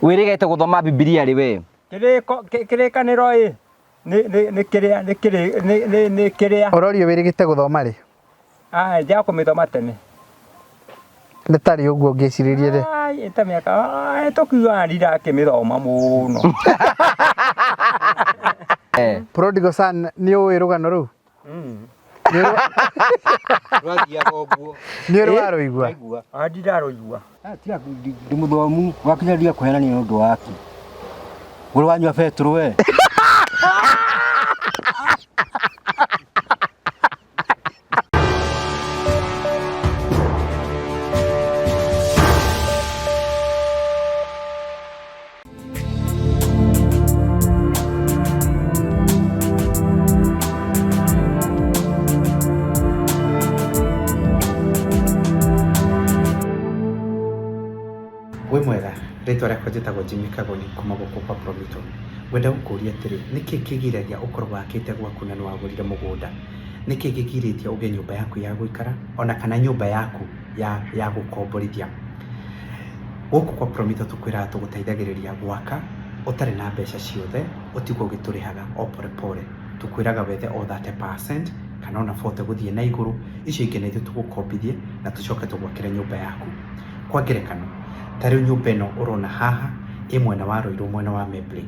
Wirigete guthoma Biblia ri we. Kirikaniro ĩ nĩ kĩrĩa Ororio wirigite guthoma ri. Nja kũmĩthoma tene. Nĩ tarĩ ũguo ngĩciririe ri. Ĩta mĩaka tũkiuga ndirakĩmĩthoma mũno. Prodigal son nĩ ũĩ rũgano rũu? Nĩ ũrũigua? Ndirarũigua. Tiga ndimuthomu wakinyaria kũhenania ũndũ waki. Mũrũ wanyua Petro we. Mwega rĩtwa rĩakwa njĩtagwo Jimmy Kagoni kuma gũkũ kwa Promito. Ngwenda gũkũria atĩrĩ, nĩkĩ kĩgiragia ũkorwo wakĩte gwaku na nĩwagũrire mũgũnda? Nĩkĩ gĩgirĩtie ũgĩe nyũmba yaku ya gũikara ona kana nyũmba yaku ya gũkomborithia? Gũkũ kwa Promito tũkwĩraga tũgũteithagĩrĩria gwaka ũtarĩ na mbeca ciothe, ũtigwo ũgĩtũrĩhaga o pore pore. Tũkwĩraga wethe o 30% kana ona 40 gũthiĩ na igũrũ, icio ingĩ na ithuĩ tũgũkombithie na tũcoke tũgwakĩre nyũmba yaku. Kwa ngerekano, tarĩ nyũmba ĩno ũrona haha ĩ mwena wa Rũirũ, mwena wa Membley.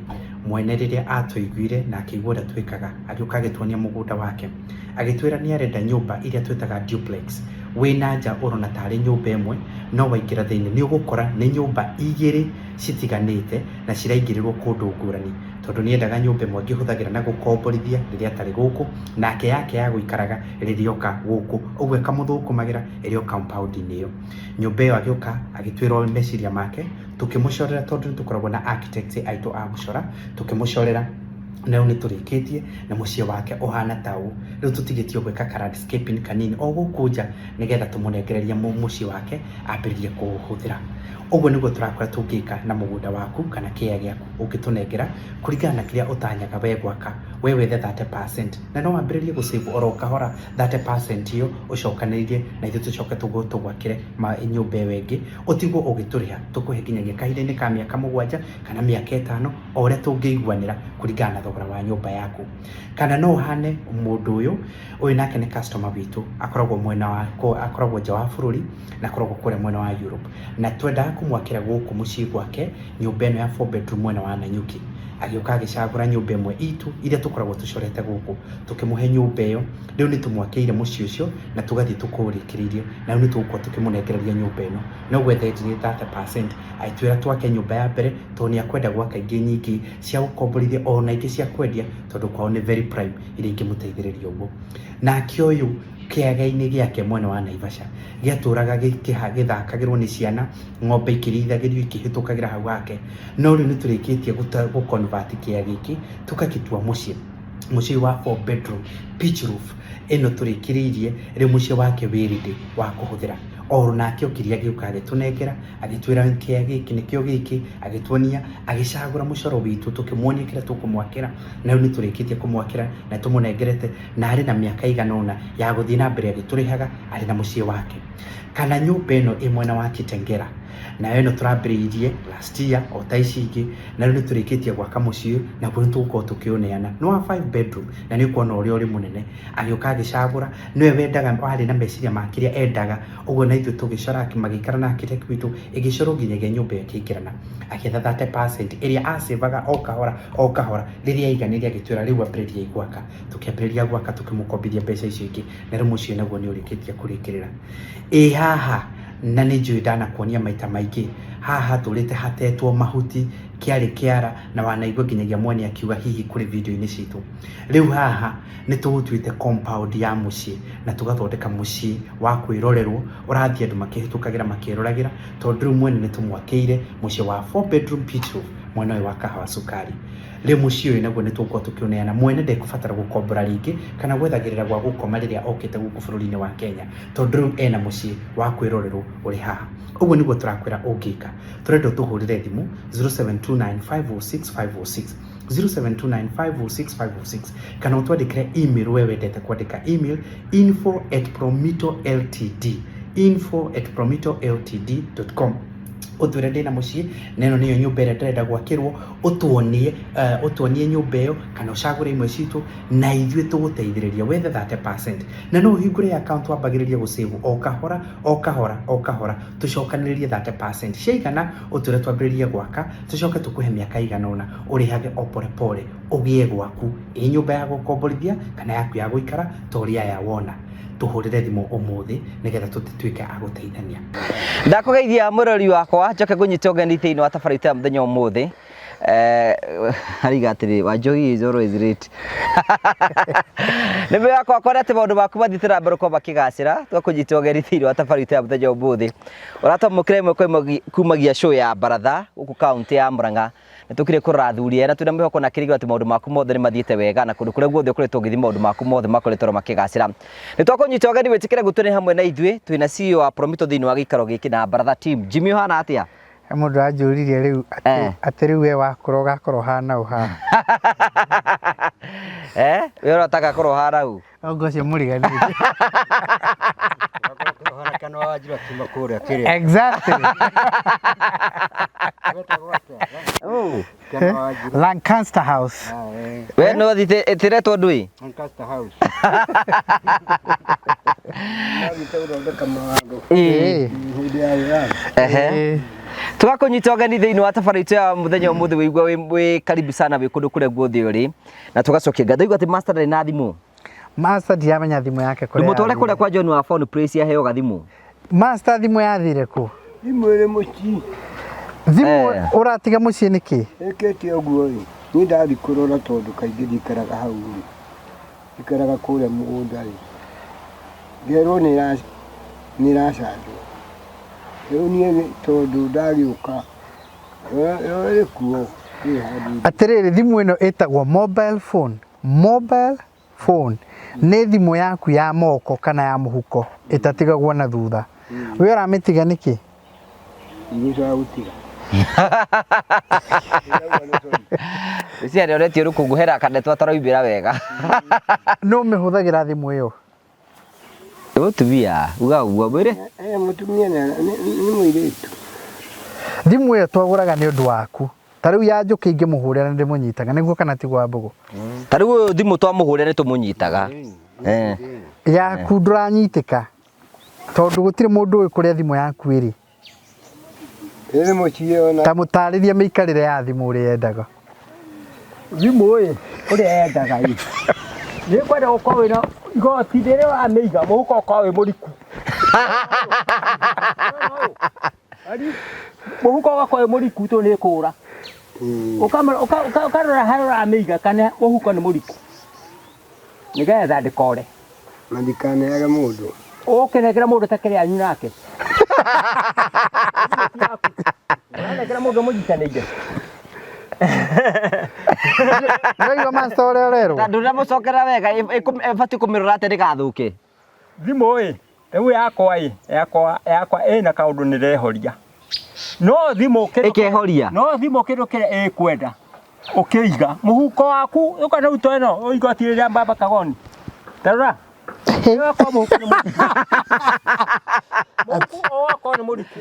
Mwene rĩrĩa atũiguire na akĩigua ũrĩa twĩkaga, agĩũka agĩtuonia mũgũnda wake, agĩtwĩra nĩ arenda nyũmba iria twĩtaga duplex. Wĩna nja ũrona tarĩ nyũmba ĩmwe, no waingĩra thĩinĩ nĩ ũgũkora nĩ nyũmba igĩrĩ citiganĩte na ciraingĩrĩrwo kũndũ ngũrani, tondũ nĩ endaga nyũmba ĩmwe angĩhũthagĩra na gũkomborithia rĩrĩa atarĩ gũkũ, nake yake ya gũikaraga rĩrĩa oka gũkũ, ũguo akamũthũkũmagĩra ĩrĩ o compound-inĩ ĩyo. Nyũmba ĩyo agĩũka agĩtwĩra meciria make, tũkĩmũcorera tondũ nĩ tũkoragwo na architect aitũ a gũcora, tũkĩmũcorera na rĩu nĩ tũrĩkĩtie na mũciĩ wake ũhana ta ũũ. Rĩu tũtigĩtio gwĩka ka landscaping kanini o gũkũ nja nĩgetha tũmũnengererie mũciĩ wake ambĩrĩrie kũũhũthĩra. Ũguo nĩguo tũrakora tũngĩka na mũgũnda waku kana kĩaya gĩaku ũngĩtũnengera kũringana na kĩrĩa ũtanyaga we gwaka, we wethe 30% na no wambĩrĩrie gũsave oro kahora 30% ĩyo ũcokanĩrĩrie na ithuĩ tũcoke tũgwakĩre nyũmba ĩyo ĩngĩ, ũtigwo ũgĩtũrĩha, tũkũhe nginyagia kahinda-inĩ ka mĩaka 7 kana mĩaka 5 o ũrĩa tũngĩiguanĩra kũringana na thogora wa nyũmba yaku. Kana no ũhane mũndũ ũyũ nake nĩ customer witũ, akoragwo nja wa bũrũri na akoragwo kũrĩa mwena wa Europe, na twendaga kũmwakĩra gũkũ mũciĩ gwake nyũmba ĩno ya 4 bedroom mwena wa Nanyuki. Agĩũka agĩcagũra nyũmba ĩmwe itũ iria tũkoragwo tũcorete gũkũ, tũkĩmũhe nyũmba ĩyo. Rĩu nĩ tũmwakĩire mũciĩ ũcio na tũgathiĩ tũkũrĩkĩrĩirie, na rĩu nĩ tũgũkorwo tũkĩmũnengereria nyũmba ĩno. No gwethenjire 30% aitwĩra twake nyũmba ya mbere tondũ nĩ akwenda gwaka ingĩ nyingĩ cia gũkomborithia ona ingĩ cia kwendia, tondũ kwao nĩ very prime iria ingĩmũteithĩrĩria ũguo. Nake ũyũ kĩaga-inĩ gĩake mwena wa Naivasha gĩatũraga gĩthakagĩrwo nĩ ciana, ng'ombe ikĩrĩithagĩrio ikĩhĩtũkagĩra hau hake. No rĩu nĩ tũrĩkĩtie gũ-convert kĩaga gĩkĩ tũgagĩtua mũciĩ wa 4 bedroom pitch roof. Ĩno tũrĩkĩrĩirie rĩu mũciĩ wake wĩ ready wa kũhũthĩra. O nake ũkĩria agĩũka agĩtũnengera, agĩtwĩra kĩaga gĩkĩ nĩkĩo gĩkĩ, agĩtuonia, agĩcagũra mũcoro witũ, tũkĩmuonia kĩrĩa tũkũmwakĩra. Na rĩu nĩ tũrĩkĩtie kũmwakĩra na tũmũnengerete, na arĩ na mĩaka ĩigana ũna ya gũthiĩ na mbere agĩtũrĩhaga arĩ na mũciĩ wake. Kana nyũmba ĩno ĩ mwena wa Kitengela, nayo ĩno tũrambĩrĩirie last year o ta ici ingĩ, na rĩu nĩ tũrĩkĩtie gwaka mũciĩ na nĩ tũgũkorwo tũkĩũneana. Nĩ wa 5 bedroom na nĩ ũkuona ũrĩa ũrĩ mũnene. Agĩũka agĩcagũra, nĩwe wendaga, warĩ na meciria ma kĩrĩa endaga, ũguo na ithuĩ tũgĩcora magĩikara na architect witũ, ĩgĩcorwo nginyagia nyũmba ĩkĩingĩrana. Akĩetha 30% ĩrĩa acevaga o kahora rĩrĩa aiganĩria, agĩtwĩra rĩu ambĩrĩriai gwaka. Tũkĩambĩrĩria gwaka, tũkĩmũkombithia mbeca icio ingĩ, na rĩu mũciĩ naguo nĩ ũrĩkĩtie kũrĩkĩrĩra. Haha na nĩ njũĩ ndanakuonia maita maingĩ, haha tũrĩte hatetwo mahuti, kĩarĩ kĩara na wanaigua nginyagia mwene akiuga hihi kũrĩ video-inĩ citũ. Rĩu haha nĩ tũgũtuĩte compound ya mũciĩ na tũgathondeka mũciĩ wa kwĩrorerwo, ũrathiĩ andũ makĩhĩtũkagĩra makĩroragĩra, tondũ rĩu mwene nĩ tũmwakĩire mũciĩ wa 4 bedroom pitch roof mwena ũyũ wa Kahawa Sukari. Rĩu mũciĩ ũyũ naguo nĩ tũgũkorwo tũkĩũneana. Mwene ndekũbatara gũkombora rĩngĩ kana gwethagĩrĩra gwa gũkoma rĩrĩa okĩte gũkũ bũrũri-inĩ wa Kenya, tondũ rĩu ena mũciĩ wa kwĩrorerwo ũrĩ haha. Ũguo nĩguo tũrakwĩra ũngĩka. Tũrenda tũhũrĩre thimũ 0729506506 0729506506 kana ũtwandĩkĩre email we wendete kwandĩka email info@promitoltd.com. utwire ndina mucii neno niyo nyumba ire ndĩrenda gwakĩrwo ũtuonie nyumba ĩyo kana ũcagũre imwe citũ na ithuĩ tũgũteithĩrĩria wethe 30% na no ũhingũre account wambagĩrĩrie gũsave o kahora tũcokanĩrĩrie 30% ciaigana ũtwire twambĩrĩrie gwaka tũcoke tũkũhe mĩaka igana ũna ũrĩhage o pole ũgĩe gwaku ĩ nyumba ya gũkomborithia kana yaku ya gũikara toria ya wona tuhurire thimo umuthi nigetha tutituike aguteithania ndakugeithia murori wakwa njoke kunyita ũgeni thĩinĩ wa tabarĩra ya mũthenya ũmũthĩ arigatĩrĩ Wanjohi is always late nĩ mwĩra wakwa kwenda atĩ maũndũ maku mathitĩra mbere kwa makĩgacĩra twakunyita ũgeni thĩinĩ wa tabarĩra ya mũthenya ũmũthĩ ũratamũkĩra ĩmwe kwa ĩmwe kumagia show ya Baratha gũkũ kaunti ya Murang'a nĩtũkire kũrora athuri na twĩna mwĩhoko na kĩrĩgĩrĩro atĩ maũndũ maku mothe nĩ mathiĩte wega na kũndũ kũrĩa guothe ũkoretwo ũgĩthiĩ maũndũ maku mothe makoretwo makĩgacĩra nĩtwakunyita ũgeni wĩtĩkĩre gũtũrĩ hamwe na ithuĩ twĩna CEO wa Promito thĩinĩ wa gĩikaro gĩkĩ na Baratha team Jimmy ũhana atĩa Mũndũ anjũririe rĩu atĩ rĩu we wakũra ũgakorwo hana ũhana we ũrataka korwo hana u ongo cio mũriganĩtie kana wajira kima kũrĩa kĩrĩa exactly Lancaster House we no thiretwo ndui Lancaster House tugakunyita ũgeni thĩinĩ wa tabarĩra ya mũthenya ũmũthĩ wĩigua wĩ karibu sana wĩ kũndũ kũrĩa guothe ũrĩ na tugacokia ngatho igua atĩ master ndarĩ na thimũ Master ndiamenya thimũ yake kũrĩa ndĩmũtware kũrĩa kwa John wa phone place aheo gathimũ Master thimũ yathire kũ thimũ ĩrĩ mũciĩ thimũ ũratiga mũciĩ nĩkĩ ĩkĩte ũguo niĩ ndathi kũrora tondũ kaingĩ ndikaraga hau ndikaraga kũrĩa mũgũnda ngerwo nĩ ĩracandwo rĩu niĩ tondũ ndagĩũka ĩrĩ kuo atĩrĩrĩ thimũ ĩno ĩtagwo mobile phone nĩ thimũ yaku ya moko kana ya mũhuko ĩtatigagwo na thutha we ũramĩtiga nĩkĩ igũcaga gũtiga ciarĩ ũretio rũkũngũhera kanetwo ataroimbĩra wega no mĩhũthagĩra thimũ ĩyo mũtumia uga ũguo mwĩre mũtumia nĩ mũirĩtu thimũ ĩyo twagũraga nĩ ũndũ waku ta rĩu ya njũkĩ ingĩmũhũrĩra nĩ ndĩmũnyitaga nĩguo kana ti gwa mbũgũ ta rĩu ũyũ thimũ twamũhũrĩra nĩ tũmũnyitaga yaku ndũranyitĩka tondũ gũtirĩ mũndũ ũĩ kũrĩa thimũ yaku ĩrĩ ĩrĩ mũciĩ ona ta mũtarĩria mĩikarĩre ya thimũ ũrĩa yendaga thimũ ũrĩa yendaga nĩ kwenda gũkorwo wĩna igoti rĩrĩa wamĩiga mũhuko ũkorwo wĩ mũriku mũhuko ũgakorwo wĩ mũriku tondũ nĩ kũũra ũkarora harĩa ũramĩiga kana mũhuko nĩ mũriku nĩgetha ndĩkore na ndikaneage mũndũ ũkĩnengera mũndũ ta kĩrĩa anyu nake ũranengera mũndũ mũnyitanĩire nĩraigua Master ũrĩa ũrerwo na ndũramũcokera wega ĩbatiĩ kũmĩrora atĩ ndĩgathũke thimũ rĩu yakwa ĩna kaũndũ nĩrehoria no thimũ ĩkehoria no thimũ kĩndũ kĩrĩa ĩkwenda ũkĩiga mũhuko waku ũkana uto ĩno igoti rĩrĩa mbamba kagoni tarora mũhuko nĩ mũriku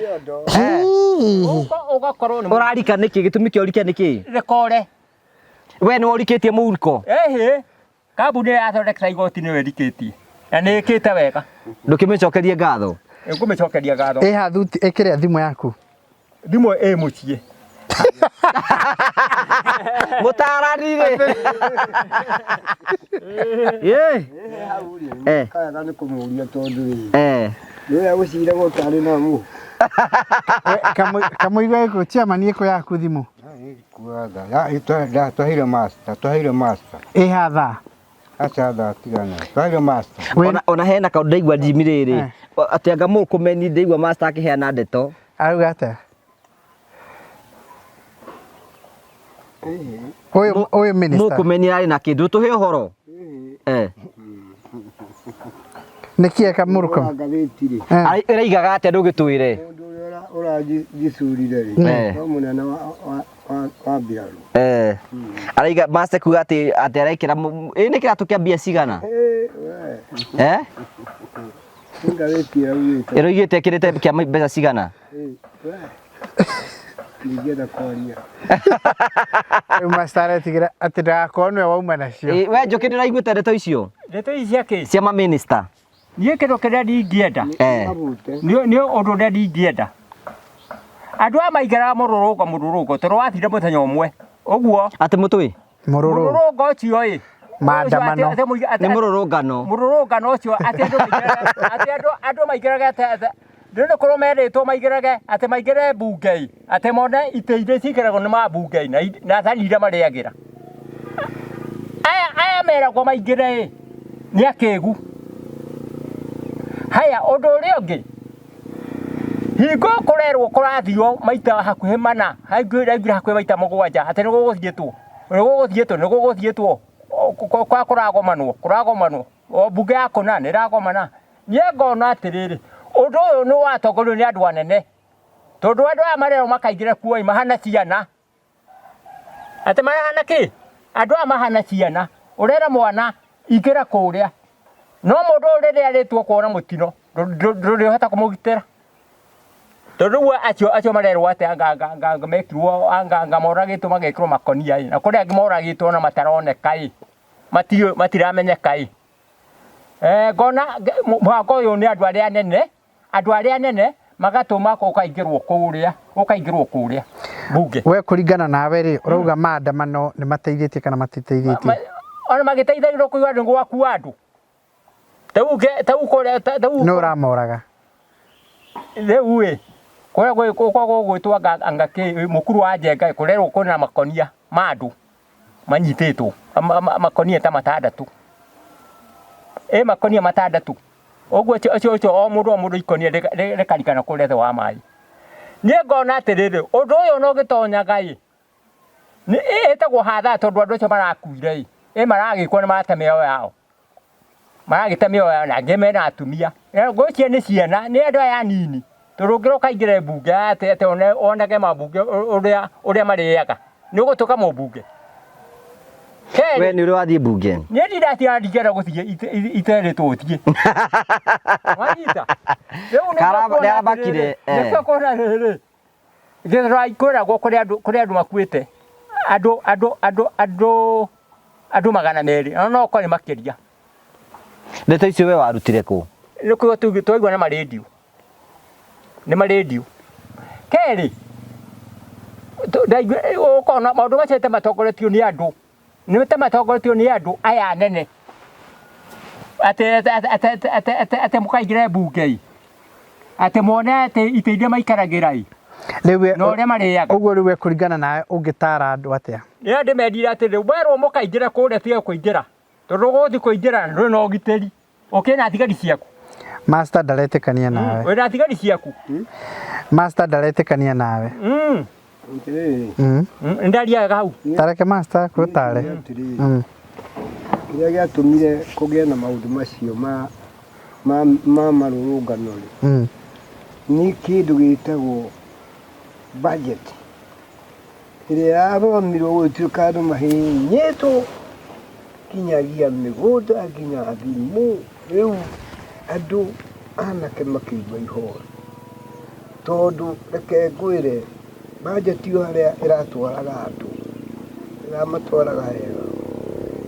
ũgakorwo nĩ ũrarika nĩkĩ gĩtũmi kĩa ũrikia nĩkĩ rekore we nĩ ũrikĩtie mũhuko kambuni yathondeka igoti nĩwe rikĩtie na nĩ ĩkĩte wega ndũkĩmĩcokerie ngatho ngũmĩcokeria ngatho ĩha thuti ĩkĩrĩa thimũ yaku thimũ mũciĩ mũtaranire kaga nĩ kũmũria tondũ nĩwe gũcira gũtarĩ na mu kamũigua ĩkũ chairman ĩkũ yaku thimũ twahire master ĩha thaa acha thaa tigana twahire master ona hena kaũndũ ndaigua Jimmy rĩrĩ atĩ anga mũkũmeni ndaigua Master akĩheana ndeto auga atĩa ũyũ minister mũkũmeni arĩ na kĩndũ tũhe ũhoro nĩkĩ eka mũrũko ĩraigaga atĩa ndũgĩtwĩre mũndũ ũrĩa ũragĩcurire rĩ no mũnene wa mbirarũ araiga Master kuga atĩ arekĩra nĩ kĩratũ kĩa mbia cigana ĩroigĩte ĩkĩrĩte kĩa mbeca cigana Ningĩenda kwaria. Master atigira ati ndagakorwo nĩwe wauma nacio. We Njoki ndĩraiguĩte ndeto icio Ndeto ici ciake. cia ma minister. Niĩ kĩndũ kĩrĩa ndingĩenda. Nĩ ũndũ ũrĩa ndingĩenda. Andũ aya maigaraga mũrũrũngo tondũ wathire mũthenya ũmwe. Ũguo. Atĩ mũtũĩ? Mũrũrũngo ũcio ĩ. Maandamano. Nĩ mũrũrũngano. Mũrũrũngano ũcio atĩ andũ maigaraga atĩ ndĩrĩ korwo merĩtwo maigaraga atĩ maigare mbunge atĩ mone itĩ iria cikaragwo nĩ mambunge na thani iria marĩagĩra. Aya meragwo maigire nĩ akĩgu. Haya ũndũ ũrĩa ũngĩ. Hingo kũrerwo kũrathio maita hakuhĩ mana, hakuhĩ maita mũgwanja, atĩ nĩgũgũthiĩtwo kũragomanwo o mbunge ya kũna nĩragomana. Niĩ ngona atĩrĩrĩ, ũndũ ũyũ nĩ watongorio nĩ andũ anene, tondũ andũ aya marerwo makaingĩra kuo mahana ciana. Atĩ mahana kĩ? Andũ aya mahana ciana. Ũrera mwana ingĩra kũrĩa, no mũndũ ũrĩa arĩtwo kuona mũtino ndũrĩhota kũmũgitĩra. Tondũ acio marerwo atĩ anga mekirwo anga moragĩtwo magekĩrwo makonia na kũrĩa angĩ moragĩtwo na mataroneka matiramenyeka. Ngona mũbango ũyũ nĩ andũ arĩa anene magatũma ũkaingĩrwo kũrĩa mbunge. We kũringana nawe rĩ, ũrauga maandamano nĩ mateithĩtie kana matiteithĩtie? Ona magĩteithĩrĩrio kũiga andũ gwakuua andũ. Nĩ ũramoraga? Rĩu ĩ kũrĩa gwĩtwo anga mũkuru wa Njenga kũrerwo kwĩna makonia ma andũ manyitĩtwo makonia ta matandatũ. Makonia matandatũ. Ũguo ũcio o mũndũ ikonia rĩkarikana kũrĩa thĩ wa maĩ. Niĩ ngona atĩrĩrĩ, ũndũ ũyũ no gĩtonyaga nĩ ĩtagwo hathara tondũ andũ acio marakuire maragĩkwo nĩ marate mĩoyo yao. Maragĩte mĩoyo yao na angĩ mena atumia. Ngwĩciria nĩ ciana, nĩ andũ aya anini. Tondũ ũngĩroka ingĩre mbunge atĩ onage mambunge ũrĩa marĩaga. Nĩ ũgũtuĩka mũmbunge. We nĩ ũrĩ wathiĩ mbunge? Niĩ ndingĩenda gũthiĩ iterĩtwo ũthiĩ. Wanyita? Nĩambakire. Nĩkĩo kuona rĩrĩ. Gĩthũrai kwĩragwo kũrĩ andũ makuĩte. Andũ magana merĩ. No okorwo nĩ makĩria. Ndeto icio we warutire kũ? Nĩkuo twaigua na marendio. Nĩ marendio. Kerĩ. Ũkona maũndũ macio matongoretio nĩ andũ. Nĩ matongoretio nĩ andũ aya anene. Atĩ mũkaingĩra mbunge. Atĩ mone atĩ itĩ iria maikaragĩra. No ũrĩa marĩaga. Ũguo rĩu kũringana nawe ũngĩtara andũ atĩa? Nĩ ndĩmendire atĩ werwo mũkaingĩra kũrĩa tiga kũingĩra. Tondũ gũthiĩ kũingĩra ndũrĩ na ũgitĩri. Ũkĩna thigari ciaku. Master ndaretĩkania nawe. Wĩna thigari ciaku. Master ndaretĩkania nawe. Ndariaga hau. Tareke Master kwĩtare. Kĩrĩa gĩatũmire kũgĩe na maũndũ macio ma marũrũngano nĩ kĩndũ gĩtagwo budget ĩrĩa yathomirwo gũtuĩka andũ mahinyĩtwo kinyagia mĩgũnda nginya thimũ. Rĩu andũ anake makĩigua ihoru tondũ reke ngwĩre budget ĩyo harĩa ĩratwaraga andũ ĩramatwaraga wega.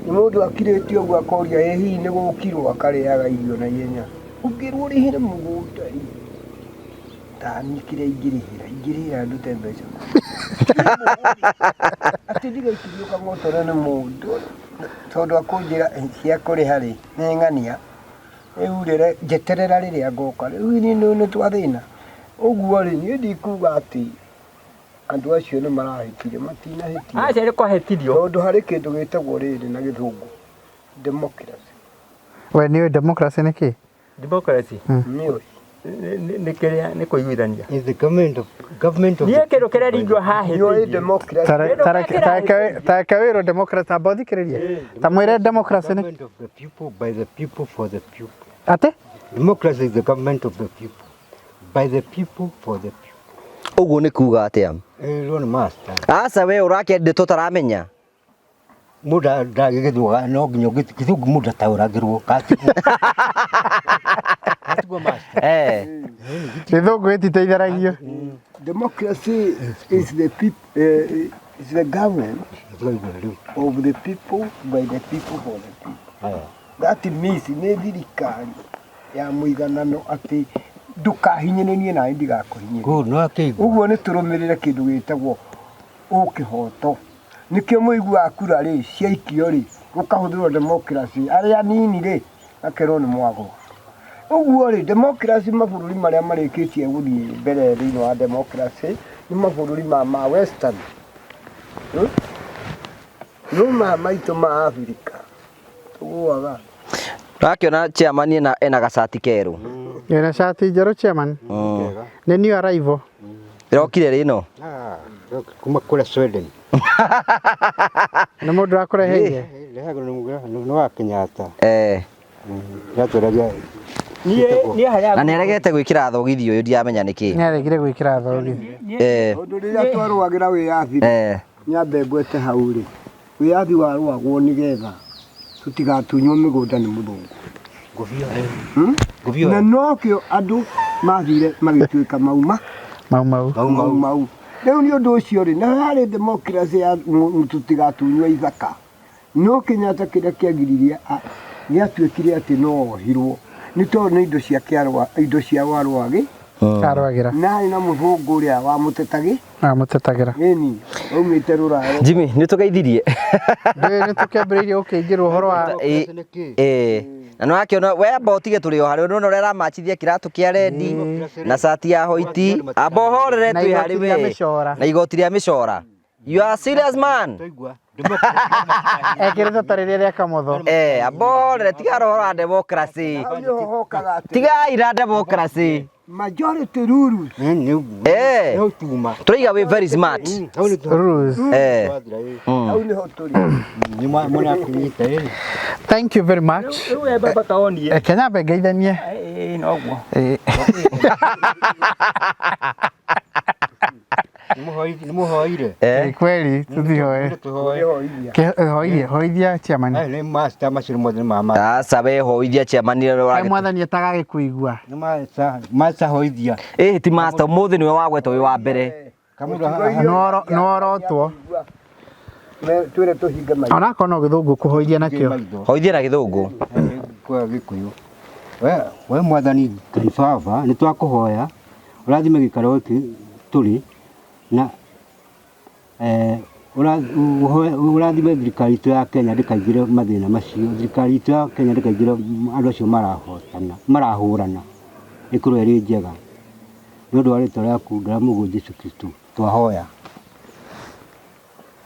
Nĩ mũndũ akirĩtio ũguo akoria ĩ hihi nĩ gũkirwo akarĩaga irio na ihenya. Ũngĩrwo ũrĩhĩre mũgũnda tani kĩrĩa ingĩrĩhĩra ndute mbeca. Atĩ ndigaikio kang'otore nĩ mũndũ tondũ akũnjĩra cia kũrĩha rĩ nĩ ng'ania. Rĩu njeterera rĩrĩa ngoka. Rĩu nĩ twathĩna. Ũguo rĩ niĩ ndikuga atĩ andũ acio nĩ marahĩtire matinahĩtire. Aca nĩ kũhĩtirio. Tondũ harĩ kĩndũ gĩtagwo rĩrĩ na gĩthũngũ democracy. We nĩ democracy nĩ kĩ? Democracy. Nĩ nĩ kũiguithania. Is the government of niĩ kĩndũ kĩrĩa ringio hahĩtirio. Democracy. Tareke wĩrwo democracy amba ũthikĩrĩrie. Ta mwĩre democracy nĩ Government of the people, by the people, for the people. Atĩ? Democracy is the government of the people, by the people, for the people. Ũguo nĩ kuga atĩa? Ron Master. Aca we ũrakĩa ndeto taramenya. Muda ndagĩgĩthũa no nginya gĩthũngũ muda taũragĩrwo katigu. Atugo master. Githungu gititeitharagia. Democracy is the people, is the government of the people, by the people, for the people. That means nĩ thirikari ya mũiganano atĩ ndũkahinyĩrĩrie na ndigakũhinyĩrĩrie. Ũguo nĩ tũrũmĩrĩre kĩndũ gĩtagwo ũkĩhoto. Nĩkĩo mũiguaga kura rĩ ciaikio rĩ gũkahũthĩrwo democracy arĩa nini rĩ akerwo nĩ mwago. Ũguo rĩ democracy mabũrũri marĩa marĩkĩtie gũthiĩ mbere thĩinĩ wa democracy nĩ mabũrũri ma western. No maitũ ma Afrika tũguaga. Rakiona chairman ena gacati keru. Ena shati njerũ chairman. Nĩ new arrival. Irokire rino. Kuma kule Sweden. Nĩ mũndũ akũreheire. Nĩ wa Kenyatta. Yatũragia. Na nĩ aregete gwĩkĩra thogithi ũyũ ndiamenya nĩkĩ. Nĩ aregire gwĩkĩra thogithi. Ũndũ rĩrĩa twarũagĩra wĩyathi. Nyambe ngwete hau rĩ. Wĩyathi warũagwo nĩgetha tutigatunywo mĩgũnda nĩ mũthũngũ. Ngũbio. Na nokĩo andũ mathire magĩtuĩka mauma. Mau. Rĩu nĩ ũndũ ũcio rĩ na harĩ democracy ya tutigatunywo ithaka. No Kenyatta kĩrĩa kĩagiririe nĩatuĩkire atĩ no ohirwo. Nĩ tondũ nĩ indo cia kĩarwa indo cia warwagi. Arwagĩra. Na na mũthũngũ ũrĩa wa mũtetagi. Mũtetagĩra. Ĩni aumĩte Rũraya. Jimmy nĩ tũgeithirie. Nĩ tũkĩambĩrĩirie gũkĩingĩrwo ũhoro wa na no akĩona we botige tũrĩ o harĩ no ũrĩa ramachithia kĩratũ kĩa rendi na shati ya hoiti abohorere twĩ harĩ we na igoti rĩa mĩcora. You are serious man. Ekĩrĩte tarĩrĩa rĩa kamotho. Abohorere tiga roho wa democracy. Tiga ira democracy. Majority rules. Tũraiga we very smart. Rules. Thank you very much. Kenya bengeithanie. Nĩmũhoire. Kweli tuthihoe. Hoithia chairman. Nĩ master macio mothe mama. Asa we hoithia chairman mwathani atagage kuigua. Nĩ master hoithia. Ti master mũthĩ nĩwe wagwetwo wĩ wa mbere. Norotwo. Twĩre tũhinge maitho. Ona kono gĩthũngũ kũhoithia nakĩo. Hoithia na gĩthũngũ. Kwa Gĩkũyũ. We mwathani Ngai Baba nĩ twakũhoya ũrathime gĩikaro gĩkĩ tũrĩ na ũrathime thirikari itũ ya Kenya ndĩkaingĩre mathĩna macio. Thirikari itũ ya Kenya ndĩkaingĩre andũ acio marahũrana ĩkorwo ĩrĩ njega nĩ ũndũ wa rĩtwa rĩaku ndĩramũgũtha Jesũ Kristo twahoya.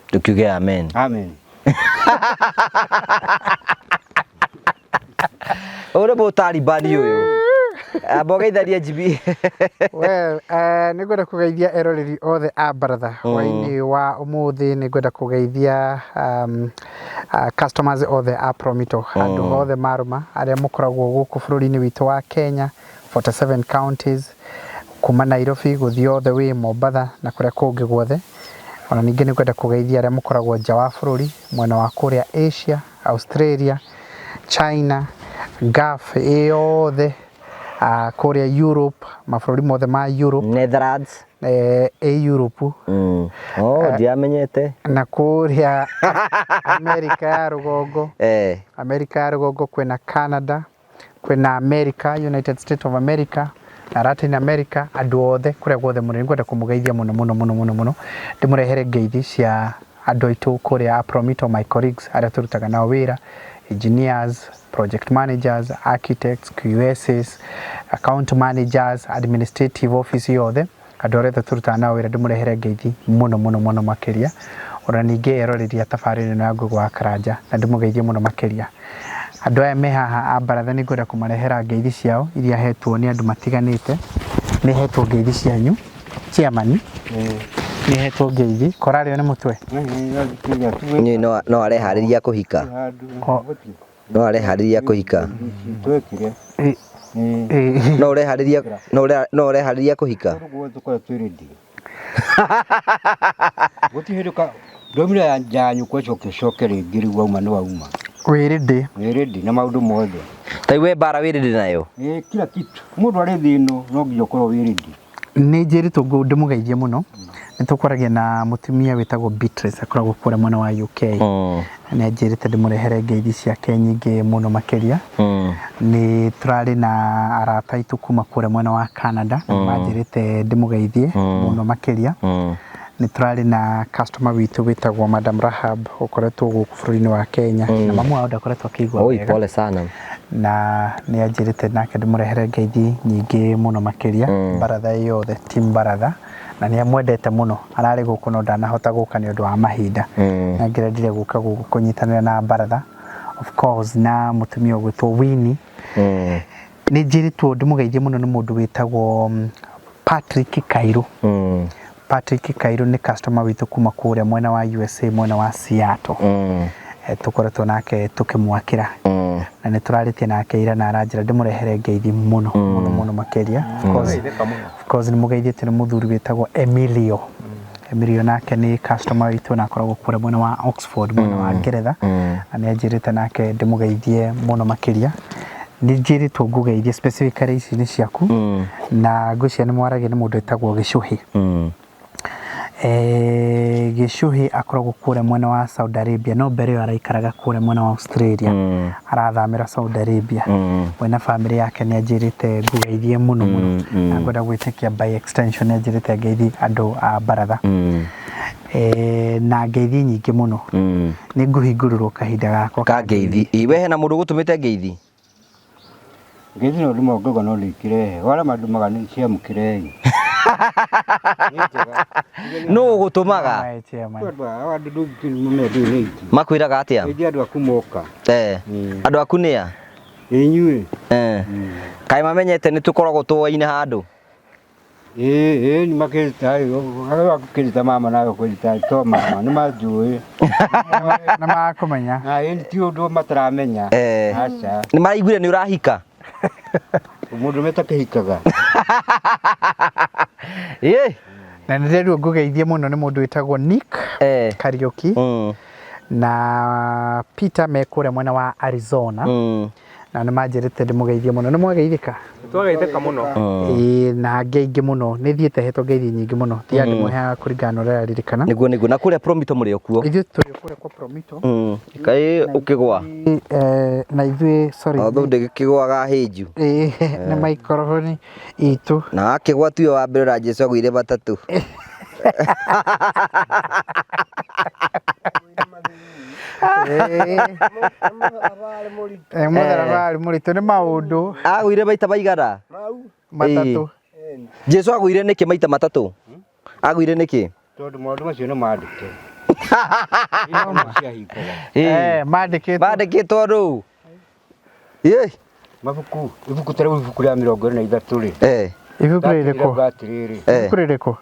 Tukiuge amen. Amen. Ore bo Talibani ũyũ. Abogeitharia GB. Well, nĩngwenda kũgeithia eroreri othe a Baratha hwainĩ wa ũmũthĩ. Nĩngwenda kũgeithia customers othe a Promito andũ othe marũma arĩa mũkoragwo gũkũ bũrũri-inĩ witũ wa Kenya 47 counties kuma Nairobi gũthiĩ othe wĩ Mombatha na kũrĩa kũngĩ guothe. Ona ningĩ nĩngwenda kũgeithia arĩa mũkoragwo nja wa bũrũri mwena wa kũrĩa Asia, Australia, China, Gulf yothe, kũrĩa Europe, mabũrũri mothe ma Europe, Netherlands, Europe. Ndiamenyete. Na kũrĩa America ya rũgongo. America ya rũgongo kwĩna Canada, kwĩna America, United States of America, na Latin America, andũ othe kũrĩa guothe mũno nĩngwenda kũmũgeithia mũno. Ndĩmũrehere ngeithi cia andũ aitũ kũrĩa Promito, my colleagues arĩa tũrutaga nao wĩra, engineers, project managers, architects, QSs, account managers, administrative office yothe andũ arĩa tũrutaga nao wĩra ndĩmũrehere ngeithi mũno makĩria. Ona ningĩ eroreri a tabarĩra ĩno ya Ngũgũ wa Karanja na ndĩmũgeithie mũno makĩria. Andũ aya me haha a Baratha nĩngwenda kũmarehera ngeithi ciao iria hetwo nĩ andũ matiganĩte. Nĩ hetwo ngeithi cianyu chairman. Nĩ hetwo ngeithi korarĩo nĩ mũtwe. No areharĩria kũhika. No areharĩria kũhika. No ũreharĩria kũhika. Gũtiheruka ndomira yanyu kwa coke rĩngĩ rĩu wauma nĩ wauma. Wĩrĩndĩ na maũndũ mothe. taiwe bara wirindi nayo kila kitu mundu ari thino no nginya ukorwo wirindi nĩ njĩrĩtwo ndĩmũgeithie mũno nĩ tũkwaragia na mũtumia wĩtagwo Beatrice akoragwo kũrĩa mwena wa UK nĩ anjĩrĩte ndĩmũrehere ngeithi ciake nyingĩ mũno makĩria nĩ tũrarĩ na arata aitũ kuma kũrĩa mwena wa Canada na manjĩrĩte ndĩmũgeithie mũno makĩria nĩ tũrarĩ na customer witũ wĩtagwo Madam Rahab ũkoretwo gũkũ bũrũri-inĩ wa Kenya na mamu wao ndakoretwo akĩigua wega pole sana na nĩ anjĩrĩte nake ndĩmũrehere ngeithi nyingĩ mũno makĩria baratha yothe team baratha na nĩ amwendete mũno ararĩ gũkũ no ndanahota gũka nĩ ũndũ wa mahinda na ngĩrendire gũka gũkũ kũnyitanĩra na baratha of course na mũtumia ũgwĩtwo Winnie nĩ njĩrĩtwo ndĩmũgeithie mũno nĩ mũndũ wĩtagwo Patrick Kairũ Patrick Kairũ nĩ customer witũ kuma kũrĩa mwena wa USA mwena wa Seattle tũkoretwo nake tũkĩmwakĩra na nĩ tũrarĩtie nake ira na aranjĩra ndĩmũrehere ngeithi mũno mũno makĩria of course nĩ mũgeithĩte nĩ mũthuri wĩtagwo Emilio nake nĩ customer witũ na akoragwo kũrĩa mwena wa Oxford mwena wa Ngeretha na nĩ anjĩrĩte nake ndĩmũgeithie mũno makĩria nĩ njĩrĩtwo ngũgeithie specifically ici nĩ ciaku na ngwĩciria nĩ mwaragia nĩ mũndũ wĩtagwo Gĩcũhĩ Gĩcũhĩ akoragwo kũrĩa mwena wa Saudi Arabia no mbere ĩyo araikaraga kũrĩa mwena wa Australia arathamĩra Saudi Arabia we na family yake nĩ anjĩrĩte ngũgeithie mũno na ngwenda gwĩtĩkia by extension nĩ anjĩrĩte ngeithi andũ a baratha na ngeithi nyingĩ mũno nĩ ngũhingũrĩrwo kahinda gakwa ka ngeithi iwe hena mũndũ gũtũmĩte ngeithi ngeithi no ndimo ngogo no likire wala madumaga nĩ cia mukire no gutumaga makwiraga atia andu aku moka andu aku nia inyue kai mamenyete ni tukoragwo tuoine handu ni makirita akirita mama nayo kwirita to mama ni majui na makumenya ni ti undu mataramenya acha ni maraiguire ni urahika mundu metakihikaga na nĩ rĩrĩo ngũgeithie mũno nĩ mũndũ wĩtagwo Nick Kariuki na Peter me kũrĩa mwena wa Arizona na nĩ manjĩrĩte ndĩmũgeithie mũno nĩ mwageithĩka twageithĩka mũno na ngeingĩ mũno nĩ thiĩte hetwo ngeithi nyingĩ mũno ti andũ mwehaga kũringana na ũrĩa aririkana nĩguo na kũrĩa Promito mũrĩ okuo ithuĩ tũrĩ kũrĩa kwa Promito kai ũkĩgwa na ithuĩ sorry thũ ndĩkĩgwaga hĩnju nĩ maikorofoni itũ na akĩgwa tuyo wa mbere na Jesũ agũire matatũ mũtharaba mũritũ nĩ maũndũ agũire maita maigana matatũ Jesũ agũire nĩkĩ maita matatũ agũire nĩkĩ tondu maũndũ macio nĩ mandĩke mandĩkĩtwo rĩu mabuku ibuku tarĩu ibuku rĩa 23 rĩ ibuku rĩrĩkũ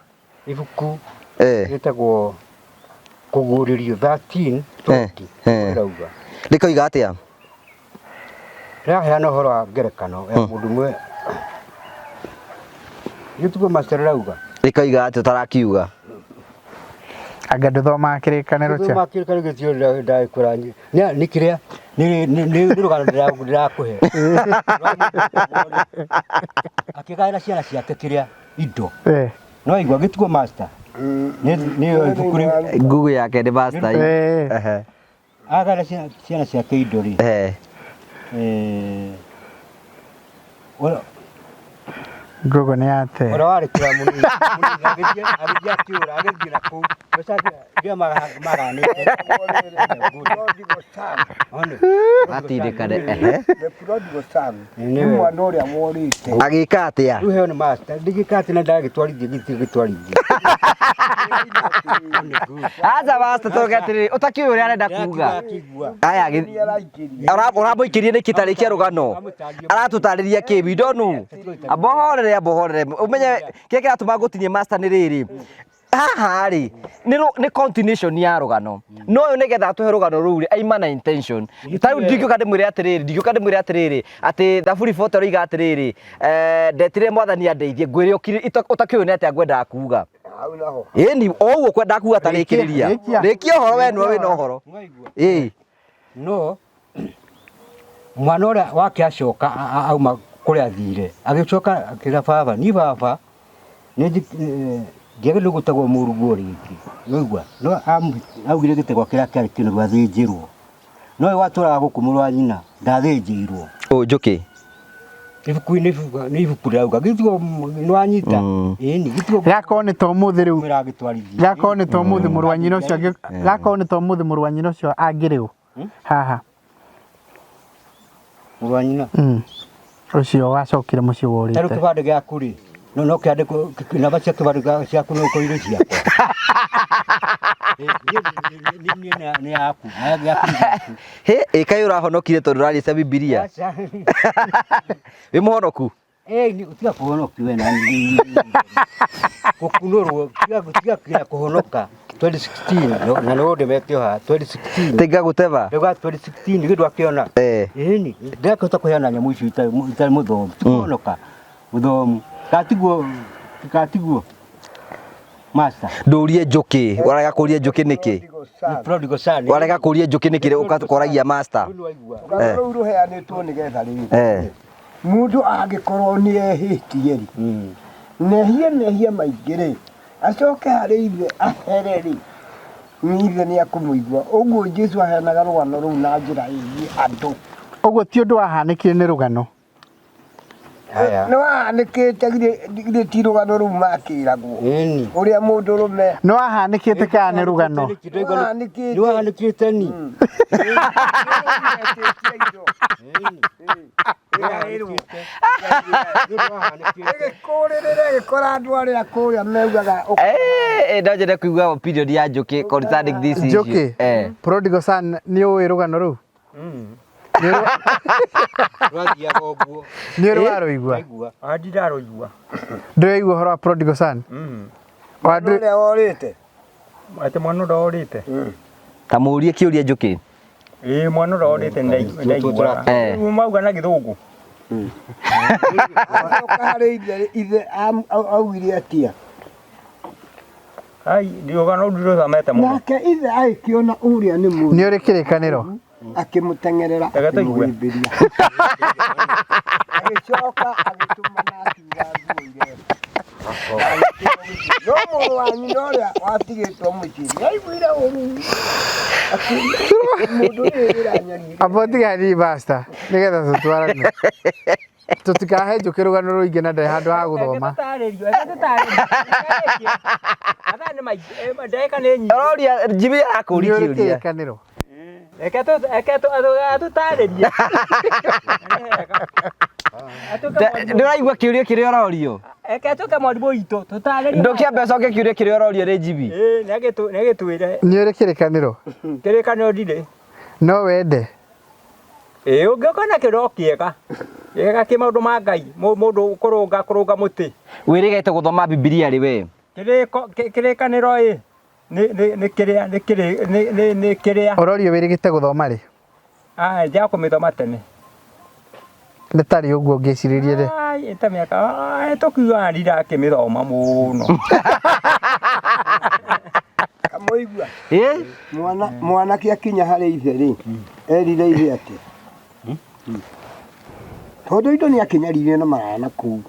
ibuku rĩtagwo kũguũrĩrio 13:20 rauga rĩkoiga atĩa rĩaheana ũhoro wa ngerekano ya mũndũ ũmwe gĩtugo master rauga rĩkoiga atĩa ũtarakiuga anga ndũthomaga kĩrĩkanĩro kĩa kĩrĩkanĩro gĩtio ndagĩkũra nĩ kĩrĩa nĩ rũgano ndĩrakũhe akĩgaĩra ciana ciake kĩrĩa indo no igua gĩtugo master nĩ ibuku rĩu Google yake nĩ master agaĩra ciana ciake indo rĩ Google nĩ ate ũrĩa warĩ kĩra mũnini agĩthiĩ akĩũra agĩthiĩ na kũu rĩrĩa maganĩte atindĩkane nĩ mwana ũrĩa morĩte agĩka atĩa rĩu heo nĩ master ndigĩka atĩ na ndagĩtwarithia gĩtwarithia aza master tũge atĩrĩrĩ ũtakĩũĩ ũrĩa arenda kuga aya ũramũikĩrie nĩkĩ tarĩkia rũgano aratũtarĩria kĩ we don't know abohorere umenye kĩrĩa kĩratũma ngũtinie master nĩ rĩrĩ haha rĩ nĩ continuation ya rũgano no ũyũ nĩgetha tũhe rũgano rũu aima na intention tarĩu ndingĩũka ndĩmwĩre atĩrĩrĩ atĩ thaburi foto roiga atĩrĩrĩ ndetire mwathani andeithie ngwĩre ũtakĩũĩ nĩ atĩa ngwendaga kuga ĩni o ũguo kwendaga kuga tarĩkĩrĩria rĩkia ũhoro we nĩwe wĩna ũhoro no mwana ũrĩa wake acoka auma kũrĩa athire agĩcoka akĩra baba ni baba ndiagĩrĩirwo gũtagwo mũrugwo rĩngĩ ũigua no augire gĩtego kĩrĩa kĩarĩ kĩnoru athĩnjĩrwo no ũyũ watũraga gũkũ mũrũ wa nyina ndathĩnjĩirwo Njuki ibuku-inĩ nĩ ibuku rĩauga gĩtigo nĩwanyita ĩni gĩtigo gakorwo nĩ to mũthĩ rĩu gĩtwarithia gakorwo nĩ to mũthĩ mũrũ wa nyina ũcio gakorwo nĩ to mũthĩ mũrũ wa nyina ũcio angĩrĩu haha mũrũ wa nyina ũcio wacokire mũciĩ worĩte tarĩ kĩbandĩ gĩaku rĩ no kĩandĩkwo namba cia kĩbandĩ ciaku no ũkoire ciakwa nĩ yaku he kaĩ ũrahonokire tondũ ũrarĩca Bibilia wĩ mũhonoku tiga kũhonoki we nani gũkunũrwo tiga kũhonoka 2016 na no ndemete ha 2016 tiga gũteba rĩu 2016 gĩndũ akĩona ĩni ndakĩhota kũheana nyamũ icio itarĩ mũthomu kũhonoka mũthomu gatigwo master ndũrie Njuki warega kũria Njuki nĩkĩ prodigal son warega kũria Njuki nĩkĩ ũkakoragia master rĩu rũheanĩtwo nĩgetha rĩrĩ mũndũ angĩkorwo nĩ ehĩtie rĩ nehia maingĩ rĩ acoke harĩ ithe ahere rĩ ithe nĩ akũmũigua ũguo Jesũ aheanaga rũgano rũu na njĩra ĩgiĩ andũ ũguo ti ũndũ wahanĩkire nĩ rũgano nĩ wahanĩkĩte githĩ ti rũgano rũu makĩragwo ũrĩa mũndũ rũme nĩ wahanĩkĩte kana nĩ rũgano nĩ wahanĩkĩte ni gĩkora andũ arĩa kũrĩa meugaga no nyende kũigua opinion ya Njuki concerning this issue Njuki prodigal son nĩ ũĩ rũgano rũu nĩ warũigua ndirarũigua ndũraigua ũhoro wa prodigal son ũrĩa worĩte atĩ mwana ũrĩa worĩte ta mũrie kĩũria Njuki mwana ũrĩa worĩte ndaigua mauga na gĩthũngũ harĩ ithe augire atia rũgano ndirũthamete mũno nake ithe agĩkĩona ũrĩa nĩ mũndũ nĩ ũrĩ kĩrĩkanĩro akĩmũteng'erera akĩmũhĩmbĩria agĩcoka agĩtũma na akiuga nguo no mũrũ wa nyina ũrĩa watigĩtwo mũciĩ aiguire ũru mũndũ nĩranyariire abotigani basta nĩgetha tũtwarane tũtikahe Njuki rũgano rũingĩ na ndarĩ handũ ha gũthoma oria Jimmy akũria kĩũria kĩrĩkanĩro atũtarĩria ndĩraigua kĩũria kĩrĩa ũrorio eke tũke mwarimũ witũ tũtarĩria ndũkĩambe ũcoke kĩũria kĩrĩa ũrorio nĩ Jimmy nĩagĩtwĩre nĩ ũrĩ kĩrĩkanĩro kĩrĩkanĩro ndirĩ no wende ũngĩoka na kĩro kĩega kĩega kĩ maũndũ ma Ngai mũndũ kũrũnga mũtĩ wĩrĩgete gũthoma Bibilia rĩ we kĩrĩkanĩro nĩ kĩrĩa ũrorio wĩrĩgĩte gũthoma rĩ nja kũmĩthoma tene nĩ tarĩ ũguo ngĩcirĩrie rĩ ta mĩaka tũkiuga ndirakĩmĩthoma mũno kamũigua mwanake akinya harĩ ithe rĩ erire ithe atĩ tondũ indo nĩ akinyaririe na maraya na kũu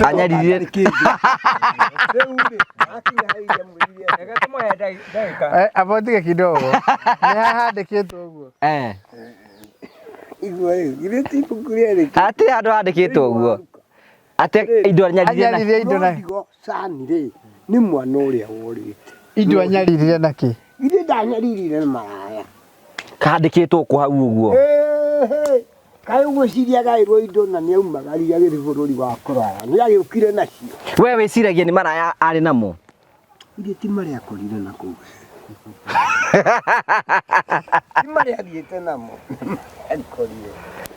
anyaririe rĩu rĩ akinya harĩ ithe mwĩrire abotige kidogo nĩ hahandĩkĩtwo ũguo igua githĩ ti ibuku rĩrĩ atĩ handũ handĩkĩtwo ũguo atĩ indo anyaririe indo na sani rĩ nĩ mwana ũrĩa worĩte indo anyaririe nakĩ githĩ ndanyaririe na maraya kandĩkĩtwo kũ hau ũguo kaĩ ũgwĩciria gaĩrwo indo na nĩ aumagaria gĩthiĩ bũrũri wa kũraya nĩ agĩũkire nacio we wĩciragia nĩ maraya arĩ namo githĩ ti marĩa akorire na kũu ti marĩa athiĩte namo akorire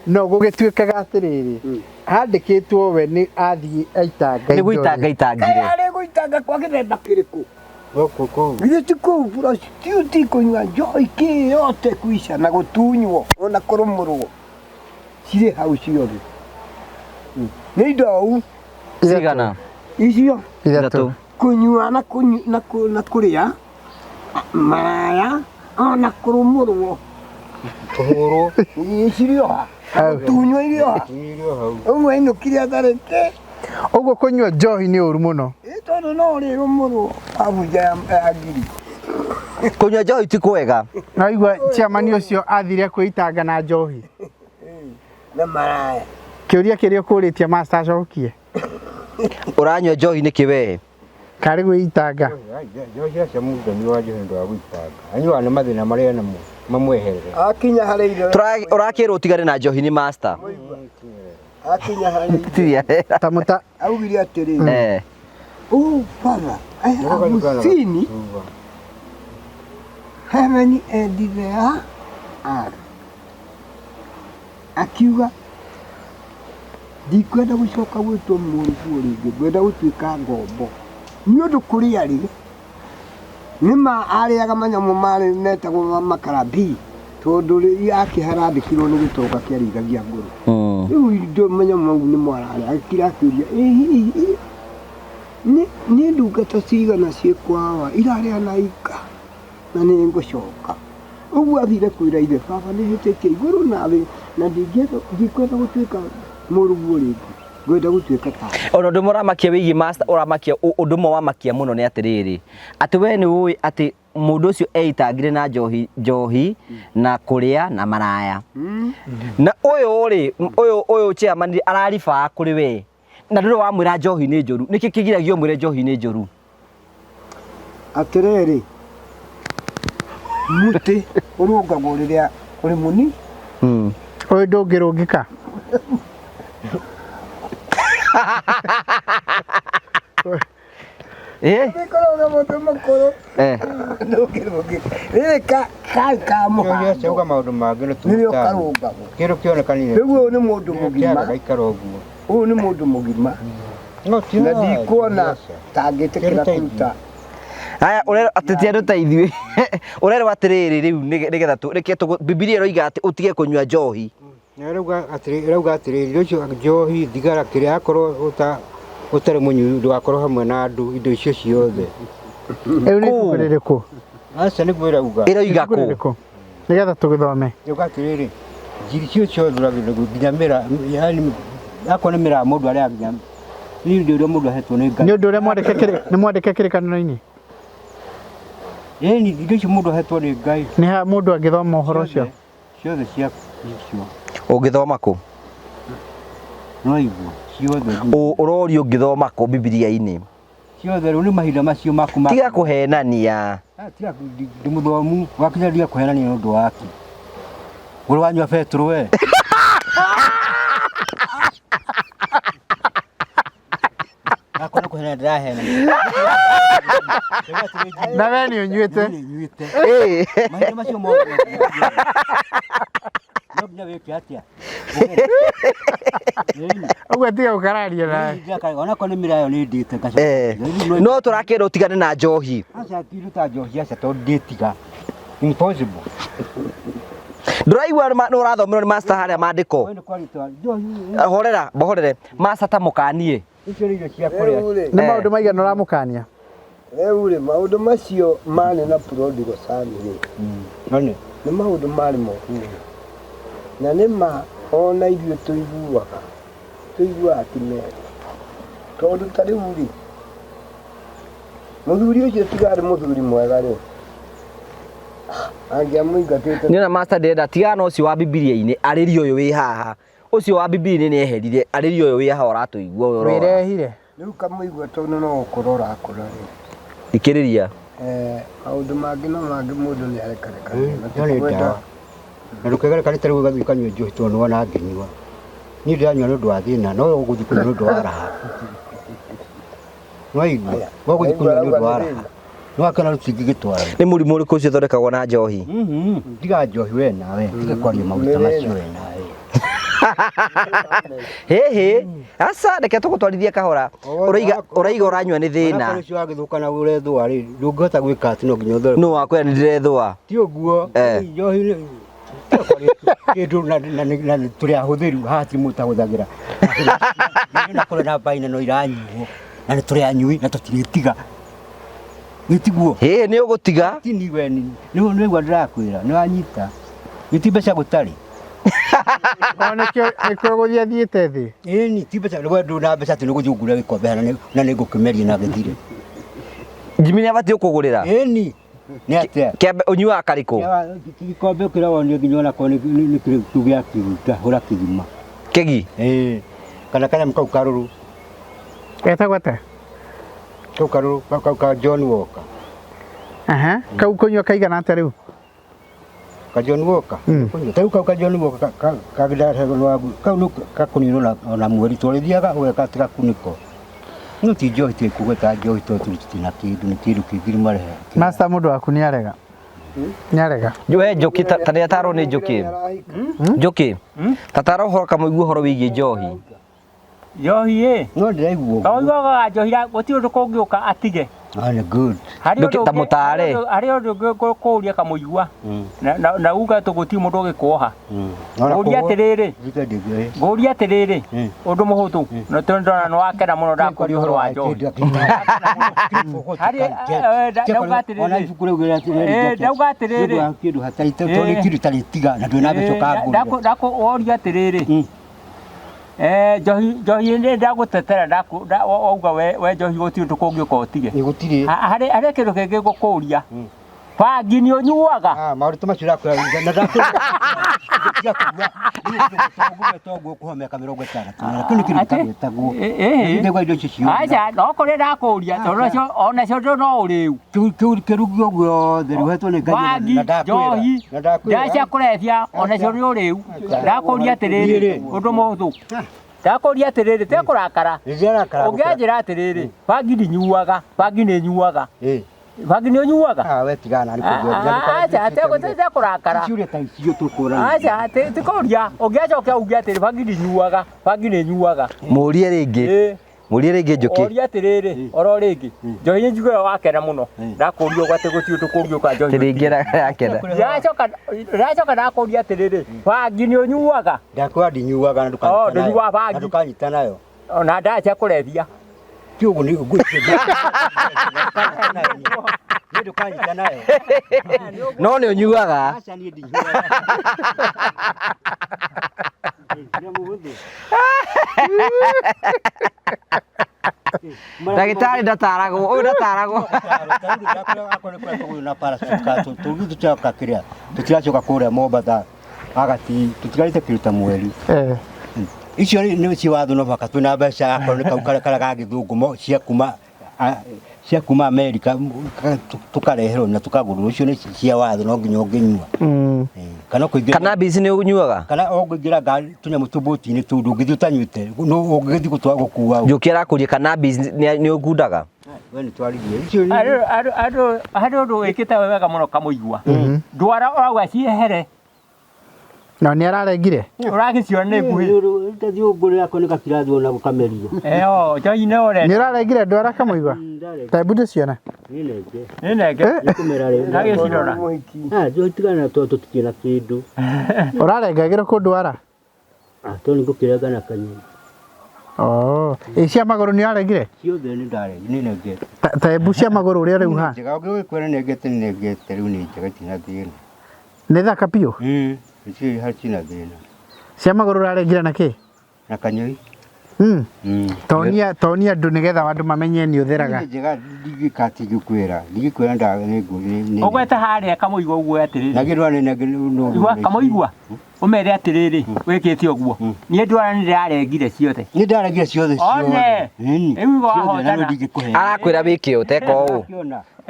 no gũgĩtuĩkaga atĩrĩrĩ handĩkĩtwo we nĩ athiĩ aitanga nĩ gũitanga itangire arĩ gũitanga kwa gĩthemba kĩrĩkũ githĩ ti kũu bũrũri ti kũnyua njohi kĩ yote kuica na gũtunywo ona kũrũmũrwo cirĩ hau ciothe nĩ indo ũũ cigana icio ithatũ kũnyua na kũrĩa maraya ona kũrũmũrwo kũhũrwo cirĩ oha tunywa irio hau ũguo ainũkire atharĩte Ũguo kũnyua njohi nĩ ũru mũno. Tondũ no ũrĩrwo mũrũ abunja ya ngiri. Kũnyua njohi ti kwega. Naigua chairman ũcio athire kwĩitanga na njohi. Na maraya. Kĩũria kĩrĩa ũkũrĩtie master acokie. Ũranyua njohi nĩkĩ we? Karĩ gwĩitanga. Njohi acio mũndũ nĩ wa njohi ndo wa gwĩitanga. Anyuaga nĩ mathĩna marĩa namo mamweherere. Akinya harĩ irio. Ũrakĩrwo ũtigane na njohi nĩ master. Akinya harĩ irio. Tamuta augire atĩrĩ. Father, I have seen heaven and the earth. Akiuga ndikwenda gũcoka gwĩtwo mũrũguo rĩngĩ, ngwenda gũtuĩka ngombo. Nĩ ũndũ kũrĩ arĩ nĩma arĩaga manyamũ marĩ metagwo makarabi tondũ rĩrĩa akĩharandĩkirwo nĩ gĩtonga kĩarĩithagia ngũrũ. Rĩu indo manyamũ mau nĩ mwararĩa akĩra akĩũria nĩ ndungata cigana ciĩkwawa irarĩa na ika na nĩ ngũcoka. Ũguo athire kwĩra ithe baba nĩ hĩtĩtie igũrũ na thĩ na ndikwenda gũtuĩka mũrũguo rĩngĩ, ngwenda gũtuĩka tawe. Ona ũndũ mũramakia wĩgiĩ master ũramakia ũndũ ũmwe wamakia mũno nĩ atĩrĩrĩ atĩ we nĩ ũĩ atĩ mũndũ ũcio eitangire na njohi na kũrĩa na maraya. Na ũyũ chairman araribaa kũrĩ we na ndũrĩ wamwĩra njohi nĩ njũru. Nĩkĩ kĩgiragia ũmwĩre njohi nĩ njũru? Atĩrĩrĩ, mũtĩ ũrũngagwo rĩrĩa ũrĩ mũni. Ũyũ ndũngĩrũngĩka. Nĩkoragwo mũtĩ mũkũrũ ndũngĩrũngĩka. Rĩrĩ ka mũhando Ceuga maũndũ mangĩ nĩ nĩrĩo karũngagwo. Kĩrĩa kĩonekanire. Rĩu ũyũ nĩ mũndũ mũgima. Gaikara ũguo. Ũyũ nĩ mũndũ mũgima. Na ndikuona tangĩtĩkĩra kũruta. Haya ũrero atĩtia andũ ta ithuĩ. Ũrero atĩrĩrĩ rĩu nĩgetha reke Biblia ĩroiga atĩ ũtige kũnyua njohi. Rauga atĩrĩrĩ rĩcio njohi thigara kĩrĩa akorwo ũtarĩ mũnyu ndũgakorwo hamwe na andũ indo icio ciothe. Rĩu nĩ ibuku rĩrĩkũ? Aca nĩguo ĩrauga. Ĩroiga kũ? Nĩgetha tũgĩthome. Rauga atĩrĩrĩ njiri cio ciothe nginya mĩra yani akorwo nĩ mĩra mũndũ arĩa nginya nĩ indo iria mũndũ ahetwo nĩ Ngai. Nĩ ũndũ ũrĩa mwandĩke kĩrĩkanĩro-inĩ? Ĩni indo icio mũndũ ahetwo nĩ Ngai. Nĩ ha mũndũ angĩthoma ũhoro ũcio? Ciothe cia icio. Ũngĩthoma kũ? No igua ciothe. Ũrorio ũngĩthoma kũ Biblia-inĩ? Ciothe rĩu nĩ mahinda macio maku ma. Tiga kũhenania. Tiga ndĩmũthomu wakinya kũhenania nĩ ũndũ waki. Ũrĩ wanyua Petro we. Akona kũhenania ndĩrahenania. Na we nĩ ũnyuĩte? Mahinda macio mothe. Nobnya wĩke atĩa? Ũguo tiga gũkararia nawe. Ona ko nĩ mĩrayo nĩ ndĩte ngacoka. No tũrakĩenda ũtigane na njohi. Aca tiruta njohi aca tondũ ndĩtiga. Impossible. Ndũraigua nĩ ũrathomerwo nĩ master harĩa maandĩko. Bohorere master ta mũkanie. Icio nĩ irio cia kũrĩa. Nĩ maũndũ maigana ũramũkania? Rĩu rĩ maũndũ macio marĩ na prodigal son rĩ. None. Nĩ maũndũ marĩ moru. Na nĩma ona ithuĩ tũiguaga ti mega. Tondũ ta rĩu rĩ mũthuri ũcio tiga arĩ mũthuri mwega rĩ. Angĩamũingatĩte. Nĩona master ndĩrenda tigana ũcio wa Biblia-inĩ arĩrio ũyũ wĩ haha. Ũcio wa Biblia-inĩ nĩ eherire arĩrio ũyũ wĩ haha ũratũigua ũyũ ũrora. Wĩrehire. Rĩu kamũigua tondũ no gũkorwo ũrakũra rĩ. Thikĩrĩria. Maũndũ mangĩ no mangĩ mũndũ nĩ arekareka. Nĩ ndawa. Na ndũkegere kanĩ tarĩ gũgathiĩ kanyue njohi tondũ nĩ wona ngĩnyua. Niĩ ndĩranyua nĩ ũndũ wa thĩna no ũgũthiĩ kũnyua nĩ ũndũ wa raha. No igua ũgũthiĩ kũnyua nĩ ũndũ wa raha. Nĩ wakena rũtingĩgĩtwara. Nĩ mũrimũ ũrĩkũ ũcio ũthondekagwo na njohi? Tiga njohi we nawe. Tiga kwaria maũndũ ta macio we nawe. Hĩhĩ aca reke tũgũtwarithie kahora. Ũraiga ũranyua nĩ thĩna. Ona ũcio wagĩthũkana ũrethũa rĩ ndũngĩhota gwĩka atĩ no nginya ũthore. Nũ wakwĩra nĩ ndĩrethũa? Ti ũguo. Njohi kĩndũ na tũrĩ ahũthĩri haha ti mũtahũthagĩra. Na kũrĩ na baina no iranyuo na nĩ tũrĩ anyui na tũtirĩtiga. Nĩtiguo. Nĩ ũgũtiga? Ti ni we nĩ igua ndĩrakwĩra nĩ wanyita. Nĩ ti mbeca gũtarĩ. Nĩkĩo gũthiĩ athiĩte thĩ. Ĩni ti mbeca we nduna mbeca atĩ nĩgũthungura gĩkombe na nĩngũkĩmeria na gĩthire. Jimmy nĩabatiĩ kũgũrĩra. Ĩni nĩ atĩa Kĩambe ũnyuaga karĩkũ? gĩkombe kĩrĩa wonire nginya onakorwo nĩ kĩrĩtu gĩa kĩruta hũra kĩgima. Kĩgi? Kana kanyamũ kau karũrũ. Getagwo atĩa? Kau karũrũ kau ka John Walker. Kau kũnyua kaigana atĩa rĩu? Ka John Walker. Kau kau ka John Walker kau nĩ gakũninwo na mweri tũrĩthiaga ũgekatiga kunĩko. No ti njohi twĩkugĩta njohi tũtina kĩndũ nĩ kĩndũ kĩngĩ marehe. Master mũndũ waku nĩarega. Nĩarega. We Njoki ta nĩatarwo nĩ Njoki. Njoki. Tatara ũhoro kamũigua ũhoro wĩgiĩ njohi. Njohi No ndĩraigua. Kaũiguaga njohi gũtirĩ ũndũ kũngĩũka atige. Good. Ta mũtare. Harĩ ũndũ kũũria kamũigua. Na uga tũgũtirĩ mũndũ ũgĩkuoha. Ngũria atĩrĩrĩ. Ũndũ mũhũthũ. Na tondũ nĩ wakena mũno ndakũria ũhoro wa njohi. Ndauga atĩrĩrĩ. Kĩndũ hatarĩ tondũ kĩndũ tarĩtiga na ndwĩna mbeca ũkangũria. Ndakuoria atĩrĩrĩ. Njohi nĩ ndagũtetera wauga we njohi gũtirĩ ũndũ kũngĩũka ũtige. Gũtirĩ. Harĩ kĩndũ kĩngĩ ngũkũria. Bangi nĩ ũnyuaga? Maũndũ macio ũrakũra na ndakũria. Toguo kũhomeka 60. Kĩndũ kĩndũ gĩtagwo. Nĩguo indo icio ciũma. Aca no kũrĩ ndakũria tondũ onacio no ũrĩu. Kĩrugio guothe rĩhetwo nĩ Bangi, njohi, ndawa cia kũrebia onacio nĩ ũrĩu. Ndakũria atĩrĩrĩ ũndũ mũhũthũ. Ndakũria atĩrĩrĩ tekũrakara. Ũngĩanjĩra atĩrĩrĩ bangi ndinyuaga, bangi nĩ nyuaga. Bangi nĩ ũnyuaga? We tigana nĩ kũgũra. Aca tekũrakara. Ciũria ta icio tũkũrana. Aca tikũria ũngĩacokia uge atĩrĩ bangi ndinyuaga, bangi nĩ nyuaga. Mũrie rĩngĩ. Mũrie rĩngĩ Njoki. Oria atĩrĩrĩ oro rĩngĩ. Njohi nĩ njiguaga wakena mũno. Ndakũria ũgate gũtirĩ ũndũ kũngĩũka njohi. Rĩngĩ yakena. Ndacoka ndakũria atĩrĩrĩ bangi nĩ ũnyuaga? Ndakwenda ndinyuaga na ndũkanyita nayo. Ona ndawa cia kũrebia. Kĩũguo nĩ ndũkanyita nayo. No nĩ ũnyuaga? Aca niĩ ndinyuaga. Ndagĩtarĩ ndataragwo, ũyũ ndataragwo. Tũtiracoka kũrĩa Mombatha agati tũtigarĩte kĩruta mweri. Icio nĩ watho no baka twĩna mbeca akorwo nĩ kau karĩa gagĩthũngũ cia kuma Amerika tũkareherwo na tũkagũrwo. Icio nĩ cia watho no nginya ũngĩnyua. Cannabis nĩ ũnyuaga? Kana ũngĩingĩra ngari tũnyamũ tũbũti-inĩ tũu ndũngĩthiĩ ũtanyuĩte no ũngĩgĩthiĩ gũkua. Njoki arakũria cannabis nĩ ũgundaga? We nĩ twaririe. Harĩ ũndũ wĩkĩte wega mũno kamũigua. Ndwara ũrauga ciehere. Na nĩ ararengire? Ũragĩciona nĩ nguhĩ. Ndathiĩ ũngũrĩra ko nĩ gakirathio na gũkameria. Njohi nĩ ũrenda. Nĩ ũrarengire ndwara kamũigua? Ta mbuto ciona. Nĩ nenge. Nagĩcirora. Njohi tigana na tũtikĩna kĩndũ. Ũrarengagĩra kũ ndwara? Tondũ nĩ ngũkĩrenga na kanyoni. Cia magũrũ nĩ arengire? Ciothe nĩ ndarengire. Ta mbu cia magũrũ ũrĩa rĩu ha? Njega ũngĩkwĩra nengete nĩ nengete rĩu nĩ njega itina thĩna. Nĩ thaka biũ? Ici hatina thĩna. Cia magũrũ ũrarengire na kĩ? Na kanyoi. Tonia andũ nĩgetha andũ mamenye nĩ ũtheraga. Nĩ njega ndingĩkwĩra ndawa nĩ ngũrĩ. Ũgwete harĩa kamũigua ũguo atĩrĩrĩ. Nagĩrwa nĩ Igua kamũigua. Ũmere atĩrĩrĩ wĩkĩte ũguo. Niĩ ndwara nĩ ndĩrarengire ciothe. Nĩ ndarengire ciothe. One. Rĩu wahotana. Arakwĩra wĩke ũũ teka ũũ.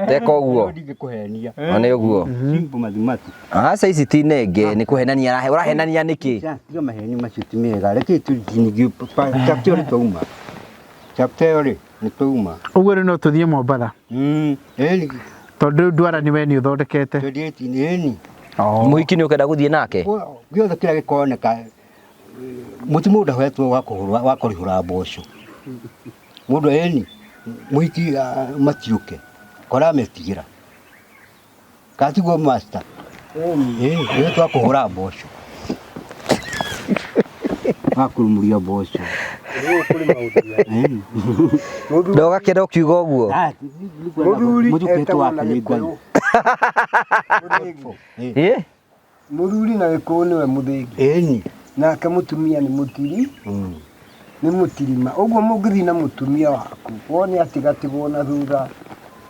Teka ũguo. Ndingĩkũhenia. Nĩ ũguo. Simple mathematics. Aca ici ti nenge nĩ kũhenania ũrahenania nĩkĩ? Tiga maheni macio ti mega. Reke tũningĩ chapter ũrĩ twauma. Chapter ũrĩ nĩ twauma. Ũguo rĩ no tũthiĩ Mombatha. Tondũ ndwara nĩ we nĩ ũthondekete. 28 Mũhiki nĩ ũkenda gũthiĩ nake? Gĩothe kĩrĩa gĩkoneka mũtimũ ndahetwo wa kũrĩhũra mboco. Mũndũ mũhiki matiũke kora metigĩra katiguo master nĩ twakũhũra mboco akũrumuria mboco ndogakĩra ũkiuga ũguo mũthuri etwo wake nĩ Ngai Mũthuri na Gĩkũyũ nĩwe mũthĩgi. Ĩni. Nake mũtumia nĩ mũtiri. Nĩ mũtirima. Ũguo mũngĩthiĩ na mũtumia waku, wone atigatigwo na thutha,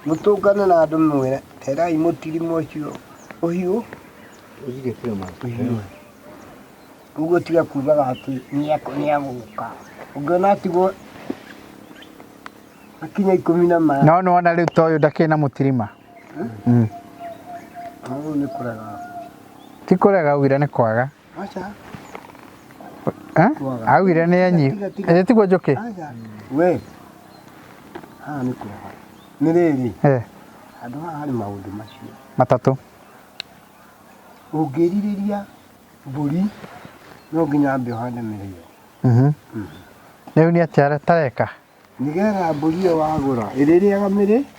mũtũngane na andũ mwĩre, terai mũtirima ũcio ũhiũ. Ũguo tiga kuugaga atĩ nĩagũka. Ũngĩona atigwo akinya 10. No nĩwona rĩu ta ũyũ ndakĩrĩ na mũtirima. Rĩu nĩ kũrega. Ti kũrega augire nĩ kwaga. Aca. Augire nĩ anyihu. Ĩĩ tiguo Njũkĩ? We. Haha nĩ kũrega. Nĩ rĩrĩ. Handũ haha harĩ maũndũ macio. Matatũ. Ũngĩrirĩria mbũri no nginya ambe ũhande mĩrĩo. Rĩu nĩ atĩa tareka? Nĩgetha mbũri ĩyo wagũra ĩrĩrĩaga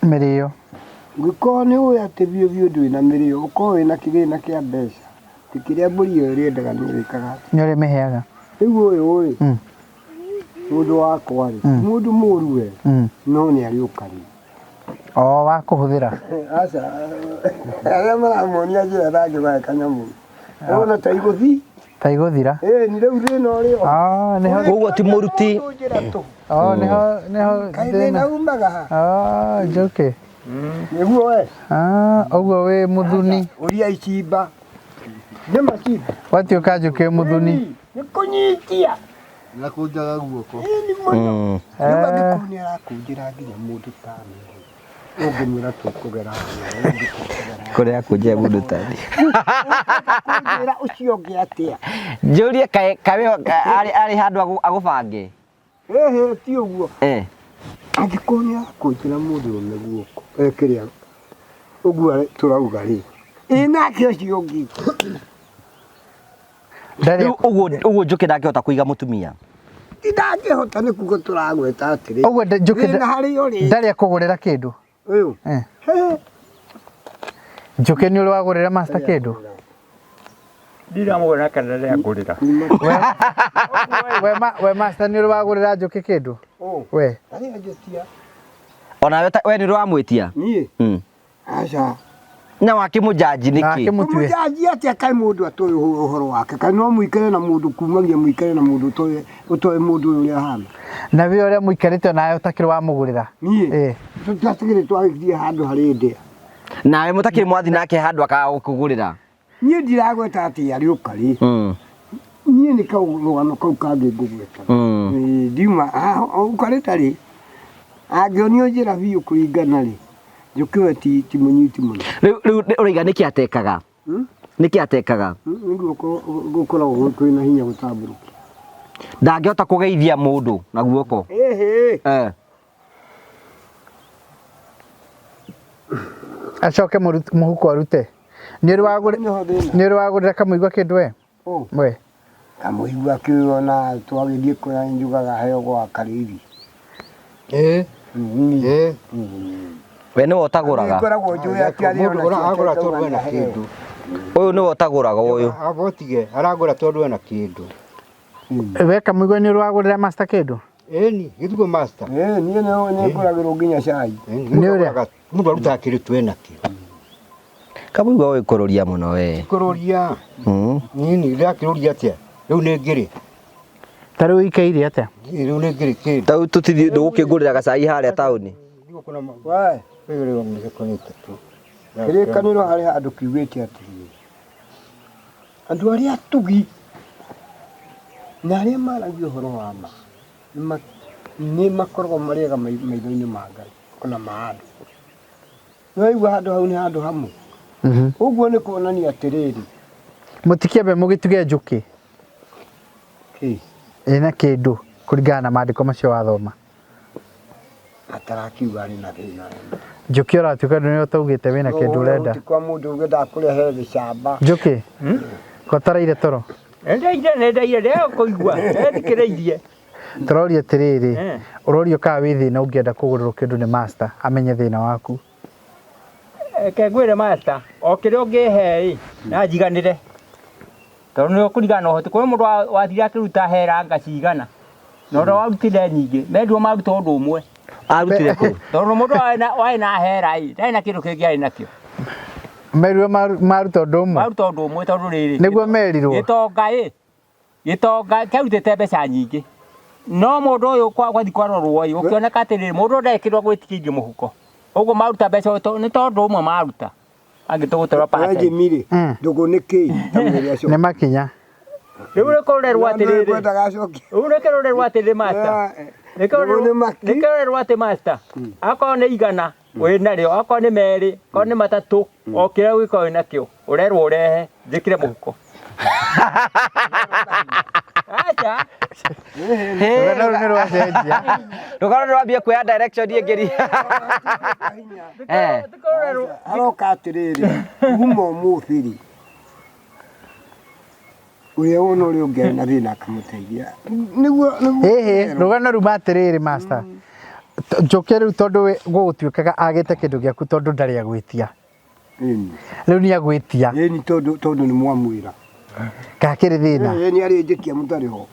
mĩrĩo. Ũngĩkorwo nĩ ũĩ atĩ biũ biũ ndũrĩ na mĩrĩo, ũkorwo wĩna kĩgĩna kĩa mbeca, ti kĩrĩa mbũri ĩyo ĩrĩendaga nĩ wĩkaga. Nĩ ũrĩmĩheaga. Rĩu ũyũ rĩ, mũndũ wakwa rĩ, mũndũ mũru we, no nĩ arĩũka rĩ. Wa kũhũthĩra. Aca, arĩa maramuonia njĩra ndangĩbae kanyamũ. Ona ta igũthi. Ta igũthira. Nĩ rĩu thĩna ũrĩo. Ũguo ti mũruti. Nĩho kaĩ thĩna umaga ha. Njũkĩ. Nĩguo we. Ũguo wĩ mũthuni. Ũria icimba. Nĩ macimba. Watuĩka Njũkĩ mũthuni. Nĩ kũnyitia. Na kũnjaga guoko. Nĩ mũno. Rĩu angĩkorwo nĩ arakũnjĩra nginya mũndũ ta niĩ. Ũngĩmwĩra tũkũgera. Kũrĩa akũnjĩra mũndũ ta niĩ. Kũnjĩra ũcio ũngĩ atĩa. Njũrie kaĩ arĩ handũ agũbange. Ti ũguo. Angĩkorwo nĩ arakũnjĩra mũndũ ũmwe guoko. Kĩrĩa ũguo tũrauga rĩ. Nake ũcio ũngĩ. Ũguo Njũkĩ ndangĩhota kũiga mũtumia. Ndangĩhota nĩ kuga tũragweta atĩrĩ. Ũguo Njũkĩ ndarĩ akũgũrĩra kĩndũ. Ũyũ. Njũkĩ nĩ ũrĩ wagũrĩra master kĩndũ? Ndiramũgũrĩra kana ndĩragũrĩra. We master nĩ ũrĩ wagũrĩra Njũkĩ kĩndũ? We. Ona we nĩ ũrĩ wamwĩtia? Niĩ? Aca. Na wakĩmũjanji nĩkĩ? Mũjanji atĩa kaĩ mũndũ atoĩ ũhoro wake. Kaĩ no mũikare na mũndũ kumagia mũikare na mũndũ ũtoĩ mũndũ ũyũ ũrĩa ahana. Na we ũrĩa mũikarĩte nawe ũtakĩrĩ wamũgũrĩra? Niĩ? Tũtiatigĩrĩ twagĩthiĩ handũ harĩ ndĩa. Nawe mũtakĩrĩ mwathi nake handũ akagũkũgũrĩra? Niĩ ndiragweta atĩ arĩũka rĩ. Niĩ nĩ karũgano kau kangĩ ngũgweta. Ndiuma ũkarĩta rĩ. Angĩonio njĩra biũ kũringana rĩ. Njũkĩ we ti mũnyiti mũno. Rĩu ũraiga nĩkĩ atekaga? Nĩkĩ atekaga? Nĩguo gũkoragwo kwĩna hinya gũtambũrũkia. Ndangĩhota kũgeithia mũndũ na guoko? Acoke mũhuko arute. Nĩ ũrĩ wagũrĩra kamũigua kĩndũ we? We. Kamũigua kĩona twagĩthiĩ kũrĩa njugaga heo gwa karĩri. We nĩwe ũtagũraga? Agũra tondũ ena kĩndũ. Ũyũ nĩwe ũtagũraga ũyũ? Abotige aragũra tondũ ena kĩndũ. We kamũigua nĩ ũrĩ wagũrĩra master kĩndũ? Ĩni, gĩthugo master. Niĩ nĩ ngũragĩrwo nginya cai. Nĩ ũrĩa? Mũndũ arutaga kĩndũ tu ena kĩndũ. Kamũigua ũĩ kũrũria mũno we. Kũrũria. Nini, ndakĩrũria atĩa? Rĩu nĩ ngĩrĩ. Ta rĩu ikaire atĩa? Rĩu nĩ ngĩrĩ kĩndũ. Ta tũtithiĩ ndũgũkĩngũrĩra gacai harĩa taũni. Kĩrĩkanĩro harĩ handũ kiugĩte atĩrĩrĩ. Andũ arĩa atugi na arĩa maragia ũhoro wa ma nĩ makoragwo marĩega maitho-inĩ ma Ngai ona ma andũ. Nĩwaigua handũ hau nĩ handũ hamwe. Ũguo nĩ kuonania atĩrĩrĩ. Mũtikĩambe mũgĩtuge Njũkĩ ĩna kĩndũ kũringana na maandĩko macio wathoma. Atarakiuga arĩ na thĩna. Njũkĩ ũratuĩka nĩ ũtaugĩte wĩna kĩndũ ũrenda. Kwa mũndũ ũgĩthaa kũrehe gĩcamba. Njũkĩ gũtaraire toro? Nendaire rĩo kũigua thikĩrĩirie. Tũroria atĩrĩrĩ, ũrorio kana wĩ thĩna ũngĩenda kũgũrĩrwo kĩndũ nĩ master amenye thĩna waku. Ke ngwĩre master, o kĩrĩa ũngĩhe na njiganĩre. Tondũ nĩ ũkũringana na ũhoti. Kwĩ mũndũ wathire akĩruta hera ngacigana. Na ũrĩa warutire nyingĩ, menduo maruta ũndũ ũmwe. Arutire kũ? Tondũ mũndũ waĩ na hera ndarĩ na kĩndũ kĩngĩ arĩ nakĩo. Merirwo maruta ũndũ ũmwe. Maruta ũndũ ũmwe tondũ rĩrĩ. Nĩguo merirwo. Gĩtonga kĩrutĩte mbeca nyingĩ. No mũndũ ũyũ gwathi kwarorwo ũyũ ũkĩoneka atĩrĩrĩ mũndũ ndekĩrwo gwĩtikĩrio mũhuko. Ũguo maruta mbeca nĩ tondũ ũmwe maruta. Angĩtũgũtũra pake. Ajimire. Ndũgũ nĩ kĩ? Nĩ makinya. Rĩu rĩkũrerwo atĩrĩrĩ. Rĩu rĩkũrerwo atĩrĩrĩ master. Rĩkũrerwo atĩ master. Akorwo nĩ igana wĩna rĩo, akorwo nĩ merĩ, akorwo nĩ matatũ, o kĩrĩa ũgĩkorwo nakĩo, ũrerwo ũrehe njĩkĩre mũhuko. Acha. Rũgano nĩ rwacenjia. Rũgano nĩ rwambia kuoya direction ĩngĩ. Aroka atĩrĩrĩ, kuma ũmũthĩ-rĩ, ũrĩa wona ũrĩa ũngĩ na thĩna akamũteithia. Ĩhĩ, rũgano ruma atĩrĩrĩ master. Njoke rĩu tondũ gũgũtuĩkaga agĩte kĩndũ gĩaku tondũ ndarĩ agwĩtia. Rĩu nĩ agwĩtia. Ĩni tondũ nĩ mwamwĩra. Gakĩrĩ thĩna. Nĩ arĩnjĩkia mũtarĩ ho.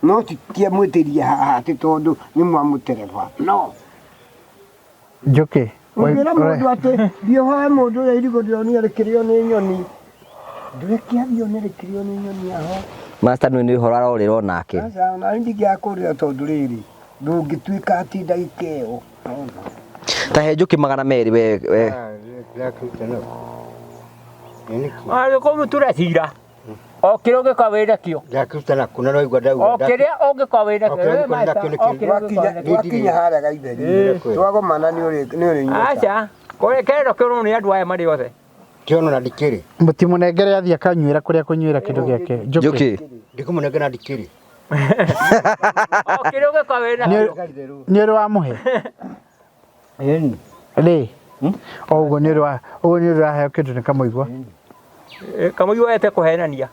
No tiamwĩtĩria haha atĩ tondũ nĩ mwamũtereba. No. Njoke. Ũngĩra mũndũ atĩ thiĩ ũhoe mũndũ ũrĩa irigũ ndĩronire rĩkĩrĩo nĩ nyoni. Ndũrĩkĩambio nĩ rĩkĩrĩo nĩ nyoni aho. Master nĩ ũhoro arorĩrwo nake. Sasa na ndingĩakũrĩra tondũ rĩrĩ ndũngĩtuĩka atĩ ndagĩka ĩyo. Ta he njũkĩ 200 we. Kũmũtura cira. O kĩrĩa ũngĩkorwo wĩ nakĩo. Ndakiruta na kuna no igwa ndauga. O kĩrĩa ũngĩkorwo wĩ nakĩo. Twakinya harĩa gaitheri. Twagomana nĩ ũrĩ nyota. Acha. Kĩrero kĩrwo nĩ andũ aya marĩ othe. Kĩono na ndikĩrĩ. Mũtimũnengere athiĩ akanyuĩra kũrĩa kũnyuĩra kĩndũ gĩake. Njũkĩ. Ndikũmũnengera na ndikĩrĩ. O kĩrĩa ũngĩkorwo wĩ nakĩo. Nĩ ũrĩ wamũhe. Ĩni. Rĩ. Ũguo nĩ ũrĩ waheo kĩndũ nĩ kamũigua. Kamũigua ete kũhenania.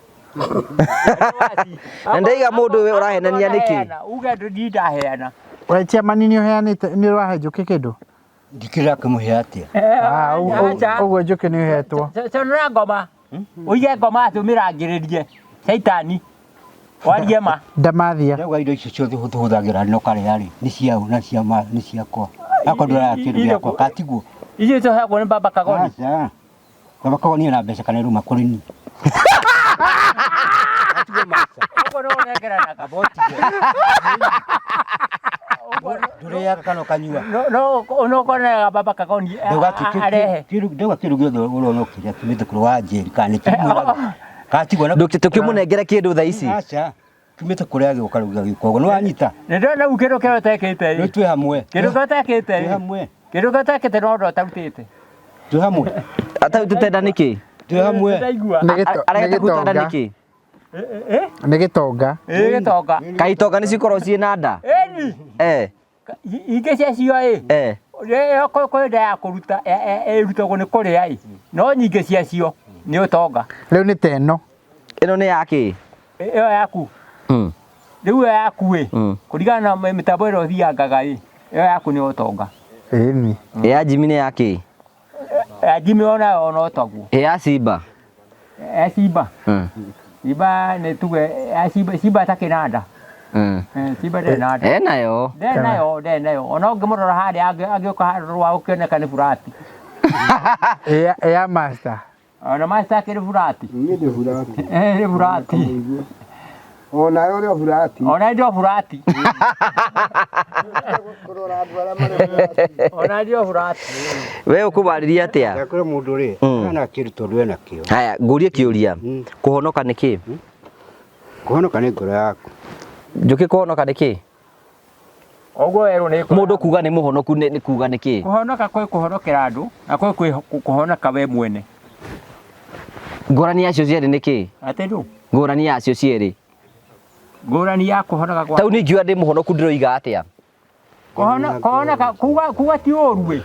Na ndaiga mũndũ ũyũ ũrahenania nĩkĩ? Uga ndaheana. Ũraitia manini ũheanĩte nĩ ũrĩ wahe njũkĩ kĩndũ? Ndikĩra kũmũhe atĩa. Ũguo njũkĩ nĩ ũhetwo. Cionera ngoma. Ũige ngoma atũmĩrangĩrĩrie. Caitani. Warie ma. Ndamathia. Ndauga indo icio ciothe tũhũthagĩra no karĩa-rĩ nĩ ciaũ na nĩ ciakwa. Akwa ndũraya kĩndũ gĩakwa katiguo. Icio tũheagwo nĩ Baba Kagoni. Aca. Baba Kagoni ena mbeca kana ruma kũrĩ ni. Atigo maca. Ũguo nĩ wonengera kaboti. Ndũrĩaga kana ũkanyua. No kona Baba Kagoni arehe. Ndauga kĩndũ gĩothe ũrona ũkĩrĩa tumĩte kũrĩ wa njeri kana nĩ katigwo na Tũkĩmũnengera kĩndũ thaa ici. Aca. Tumĩte kũrĩa agĩũka rũga gĩkwogo nĩ wanyita. Nĩ ndona u kĩndũ kĩrĩa ũtekĩte. Nĩ twĩ hamwe. Kĩndũ kĩrĩa ũtekĩte. Twĩ hamwe. Kĩndũ kĩrĩa ũtekĩte no ndo ũtarutĩte. Twĩ hamwe. Atarutĩte nda nĩkĩ? Twĩ hamwe. Arenda kũruta nda nĩkĩ? Nĩ gĩtonga. Gĩtonga. Kaĩ itonga nĩ cikorwo ciĩna nda? Ĩni. Ingĩ ciacio kwĩ nda ya kũruta ĩrutagwo nĩ kũrĩa no nyingĩ ciacio nĩ ũtonga. Rĩu nĩ teno. Ĩno nĩ yakĩ? Ĩyo yaku. Rĩu ĩyo yaku kũringana na mĩtambo ĩrĩa ũthiangaga ĩyo yaku nĩ ũtonga. Ĩni. Ya Jimmy nĩ yakĩ? Ya Jimmy ona ũtaguo. Ya Simba? Ya Simba. Simba nĩ tuge Simba atakĩ na nda. Simba ndarĩ na nda. Enayo. Ona ũngĩmũrora harĩa agĩũka rwa ũkĩoneka nĩ burati. Ya master. Ona master akĩrĩ burati. Nĩ burati. Nĩ burati. Ona yo burati. Ona ndio burati. Ona ndio burati. We ũkũbarĩria atĩa? Yakũra mũndũ rĩ, na kĩruto ndwe nakĩo. Haya, ngũrie kĩũria. Kũhonoka nĩ kĩ? Kũhonoka nĩ ngoro yaku. Njũkĩ kũhonoka nĩ kĩ? Oguo werwo nĩ Mũndũ kuga nĩ mũhonoku nĩ kuga nĩ kĩ? Kũhonoka kwĩ kũhonokera andũ na kwĩ kũhonoka we mwene. Ngũrani yacio cierĩ nĩ kĩ? Atĩ ndũ. Ngũrani yacio cierĩ. Ngũrani ya kũhonoka kwa. Tau nĩ ingiuga ndĩ mũhonoku ndĩroiga atĩa? Kũhonoka kuga ti ũru we.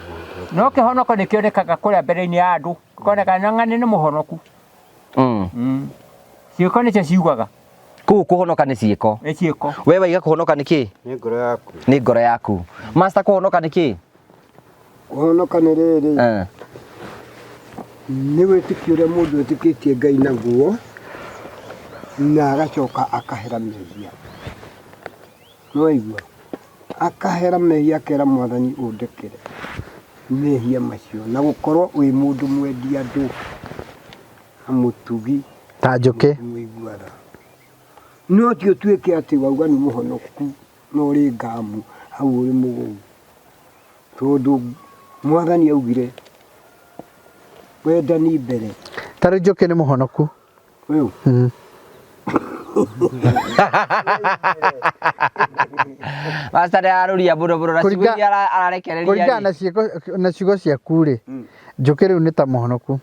No kĩhonoko nĩ kĩonekaga kũrĩa mbere-inĩ ya andũ. Koneka ng'ang'ani nĩ mũhonoku. Ciĩko nĩcio ciugaga. Kũu kũhonoka nĩ ciĩko. Nĩ ciĩko. We waiga kũhonoka nĩ kĩ? Nĩ ngoro yaku. Nĩ ngoro yaku. Master kũhonoka nĩ kĩ? Kũhonoka nĩ rĩrĩ. Nĩ wĩtĩkio ũrĩa mũndũ etĩkĩtie Ngai naguo na agacoka akahera mehia. Nĩ waigua? Akahera mehia akera Mwathani ũndekere. mehia macio na gukorwo wi mundu mwendia andu amutugi ta njuki muiguara no ti utuike ati wauga ni muhonoku no ri ngamu hau uri mugu tondu mwathani augire wendani mbere tari njuki ni muhonoku uyu Master aruria buru na ciguri ararekereria kuringana na ciugo ciaku ri njuki riu ni ta muhonoku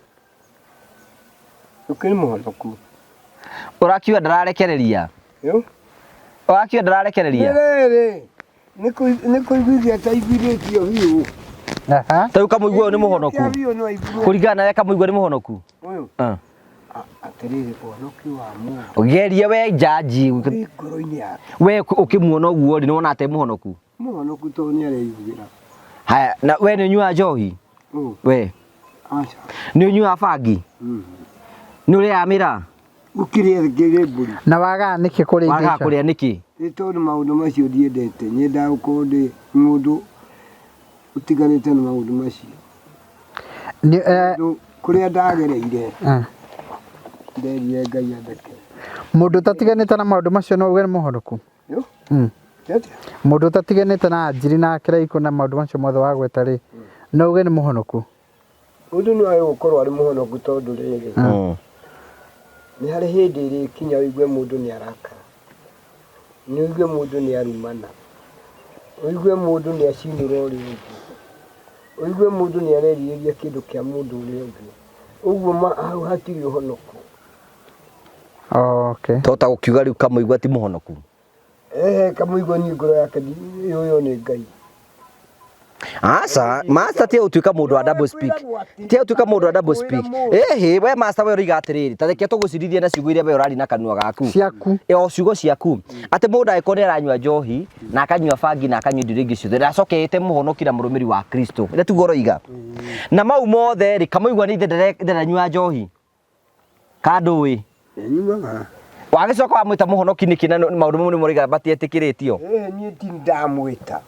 ukiri muhonoku urakiwa ndararekereria yo urakiwa ndararekereria rere ni kuiguithia ta iguithitio biu tau kamuigua ni muhonoku kuringana nawe kamuigua ni muhonoku uyu atiriri uhonoki wa mundu ugerie we jaji ngoro-ini yake we ukimuona uguo ri ni wona ate muhonoku to ni areigira haya na we ni nyua njohi we acha ni nyua bangi ni uri amira ukire ngire mburi na waga niki kuringisha waga kuria niki ni tondu maundu macio ndiendete nyenda gukorwo ndi mundu utiganite na maundu macio ni kuria ndagereire nderire Ngai andeke mundu tatiganite na maundu macio no uge ni muhonoku yo mundu tatiganite na njiri na kiraiko na maundu macio mothe wa gweta ri no uge ni muhonoku mundu ni ayo gukorwo ari muhonoku tondu riri ni hari hindi iri kinya wigue mundu ni arakara ni wigue mundu ni arumana wigue mundu ni acinirwo ri ungi wigue mundu ni areriria kindu kia mundu uri ungi uguo hau hatiri uhonoku okay tota gukiuga riu kamuigua ti muhonoku kamuigua ni ngoro yake yo ni Ngai asa master ti utuika mundu wa double speak ti utuika mundu wa double speak we master we riga atiriri tareke tugucirithie na ciugo iria we urari na kanua gaku ciaku o ciugo ciaku ati mundu agiko ni aranyua njohi na akanyua bangi na akanyua indo ringi ciothe ndacokete muhonoki na murumiri wa Kristo ire tugoro iga na mau mothe ri kamuigua ni ndaranyua njohi kanduwi nyumaga wagicoka wamwita muhonoki niki na maundu mamwe ni muriga batietikiritio ni ti ndamwita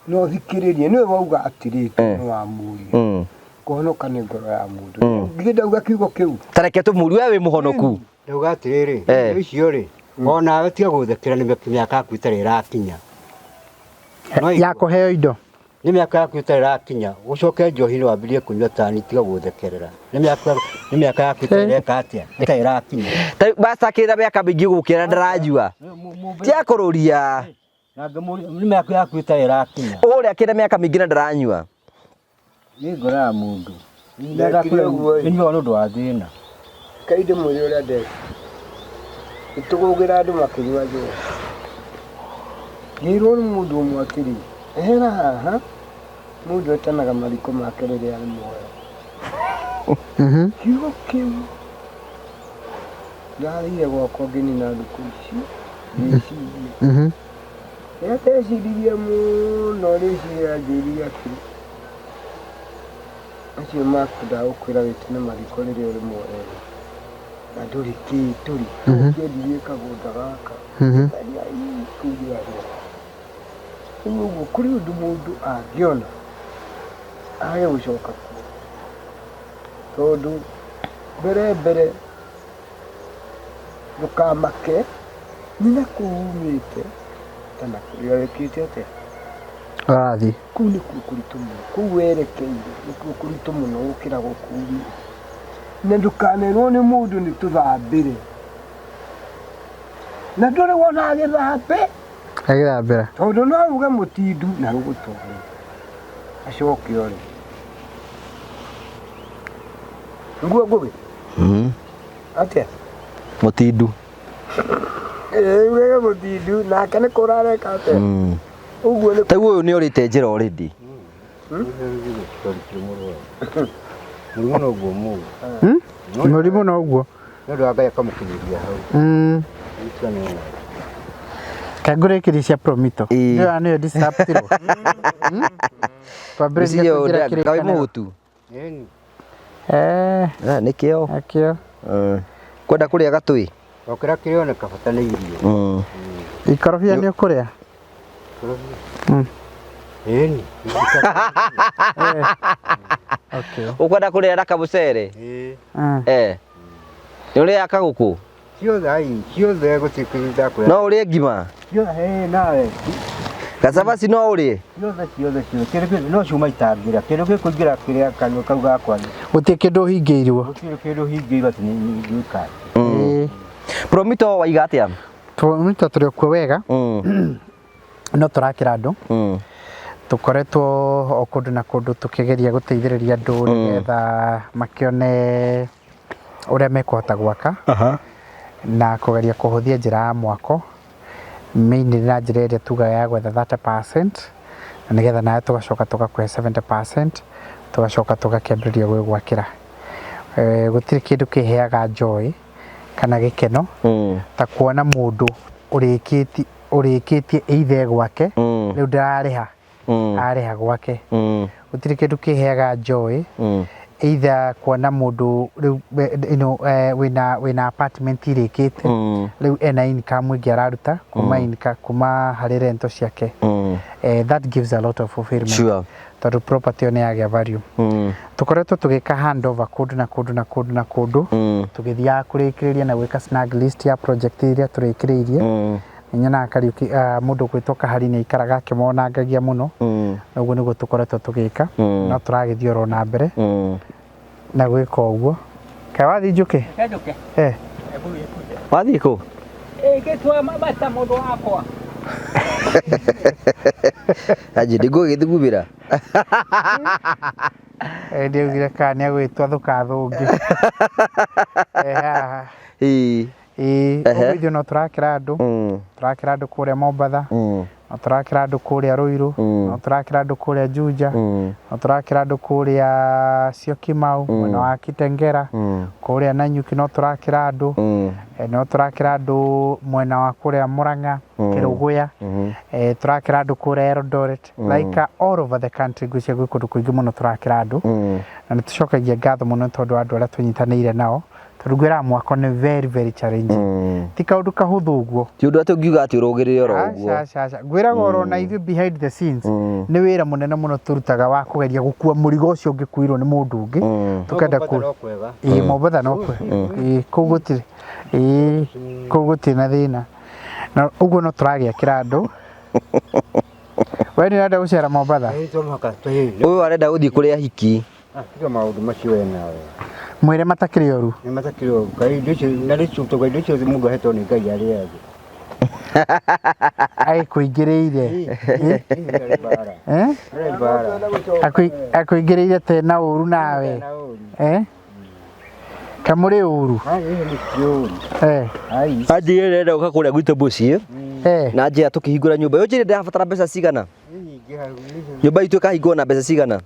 no thikiririe niwe wauga atiriri no wa muri kuhonoka ni ngoro ya mundu ngidauga kiugo kiu tareke tumuri we muhonoku ndauga atiriri icio ri ona we tiga guthekera ni miaka yaku itari irakinya ya kuheo indo ni miaka yaku itari irakinya ucoke njohi ni wambirie kunyua tani tiga guthekerera ni miaka yaku itari ireka atia itari irakinya basta kira miaka mingi gukira ndarajua tia kururia ni miaka yaku itari irakinya uria kira miaka mingi na ndaranyua ni ngoro ya mundu ni wona ndu wa thina kaide mwiri uria ndeka itugugira andu makinyua njohi nirwo ni mundu umwe atiri ehera haha mundu etanaga mariko make riria ari muoyo kiugo kiu ndarire gwakwa nginina thukuru icio ndicirie ndeciririe muno rĩciria njĩria atĩ acio maku ndagũkwĩra wĩtene mariko rĩrĩa ũrĩ muoyo na ndũrĩ kĩtũri ũngĩendirie kagũnda gaka kuugiaga ũguo kũrĩ ũndũ mũndũ angĩona age gũcoka kuo tondũ mbere ndũkamake nĩ na kũu umĩte kana kũrĩa wĩkĩte atĩa arathi kũu nĩkuo kũritũ mũno kũu werekeire nĩkuo kũritũ mũno gũkĩra gũkũ ũrĩ na ndũkanerwo nĩ mũndũ nĩ tũthambĩre na ndũrĩ wona agĩthambe agĩthambĩra tondũ no uge mũtindu na rũgũtwarwo acoke ũrĩ nguo ngũgĩ atĩa mũtindu uge mũtindu nake nĩ kũrareka atĩa ũguo nĩ taguo ũyũ nĩ ũrĩte njĩra already mũrimũ noguo mũgu mũrimũ noguo nĩ ũndũ wa Ngai akamũkinyĩria hau kangũrĩkĩria cia promito nĩyo disruptirwo kaĩ mũhutu nĩkĩo kwenda kũrĩa gatũĩ o kĩrĩa kĩrĩoneka bata nĩ irio ikorobia nĩ ũkũrĩa Eni. Okay. Ukwenda kurira kabucere ni uria kaguku Ciothe gũtikĩrinda kwenda. no urie ngima nawe gacabaci no urie ciothe kĩndũ no ciuma itangĩra kĩndũ gĩkũingĩra kĩrĩa kanua kau gakwa Gũtirĩ kĩndũ hingĩirwo. gũtirĩ kĩndũ hingĩirwo atĩ nĩ ngĩka. Promito waiga atia Promito tũrĩ kuo wega no tũrakĩra andũ tukoretwo o kũndũ na kũndũ tũkĩgeria gũteithĩrĩria andũ nĩgetha makĩone ũrĩa mekũhota gwaka na kũgeria kũhũthia njĩra ya mwako mainly na njĩra ĩrĩa tugaga ya gwetha 30% na nĩgetha nawe tũgacoka tũgakũhe 70% tũgacoka tũgakĩambĩrĩria gwĩgwakĩra. Gũtirĩ kĩndũ kĩheaga joy kana gĩkeno ta kuona mũndũ ũrĩkĩtie either gwake rĩu ndararĩha arĩha gwake. Gũtirĩ kĩndũ kĩheaga joy either kuona mũndũ rĩu wĩna apartment irĩkĩte rĩu ena income ĩngĩ araruta kuma harĩ rento ciake. That gives a lot of fulfillment. Tondũ property nĩ yagĩa value. Tũkoretwo tũgĩka handover kũndũ na kũndũ tũgĩthiaga kũrĩkĩrĩria na gwĩka snag list ya project iria tũrĩkĩrĩirie. Nyonaga Kariuki mũndũ gwĩtwo Kahari nĩ aikaraga akĩmonangagia mũno na ũguo nĩguo tũkoretwo tũgĩka no tũragĩthiĩ oro na mbere na gwĩka ũguo. Kaĩ wathiĩ Njũkĩ? wathiĩ kũ? Gĩtua mabata mũndũ wakwa. Aje ndigũgĩthugumĩra Ndiaugire kana nĩ agwĩtwo thũkathũngĩ. Ũguo no tũrakĩra andũ kũrĩa Mombatha, no tũrakĩra andũ kũrĩa Ruiru, no tũrakĩra andũ kũrĩa Juja, no tũrakĩra andũ kũrĩa Syokimau mwena wa Kitengera, kũrĩa Nanyuki no tũrakĩra andũ, no tũrakĩra andũ mwena wa kũrĩa Murang'a, Kĩrũgũya, tũrakĩra andũ kũrĩa Eldoret, like all over the country gwĩ kũndũ kũingĩ mũno tũrakĩra andũ na nĩ tũcokagia ngatho mũno tondũ andũ arĩa tũnyitanĩire nao. Tũrugĩra mwako nĩ very very challenging. Ti kaũndũ kahũthũ ũguo. Ti ũndũ atĩ ũngiuga atĩ ũrũgĩrĩre oro ũguo. Ngwĩraga oro na ithuĩ behind the scenes nĩ wĩra mũnene mũno tũrutaga wa kũgeria gũkua mũrigo ũcio ũngĩkuirwo nĩ mũndũ ũngĩ. Tũkenda Mombatha no kwega. Kũu gũtirĩ na thĩna. Na ũguo no tũragĩakĩra andũ. We nĩ ũrenda gũcera Mombatha? Ũyũ arenda gũthiĩ kũrĩa hiki. Tiga maũndũ macio we nawe. Mwĩre matakĩrĩ ũru. Nĩ matakĩrĩ ũru. Kaĩ indo icio na rĩcio tũgwa indo icio mũndũ ahetwo nĩ Ngai arĩa angĩ. Akũingĩrĩire. Akũingĩrĩire te na ũru nawe. Kamũrĩ ũru. Anjĩrĩ renda gũka kũrĩa gwitũ mũciĩ na njĩra tũkĩhingũra nyũmba. Yo njĩrĩ ndĩrabatara mbeca cigana? Nyũmba itũ ĩkahingũrwo na mbeca cigana?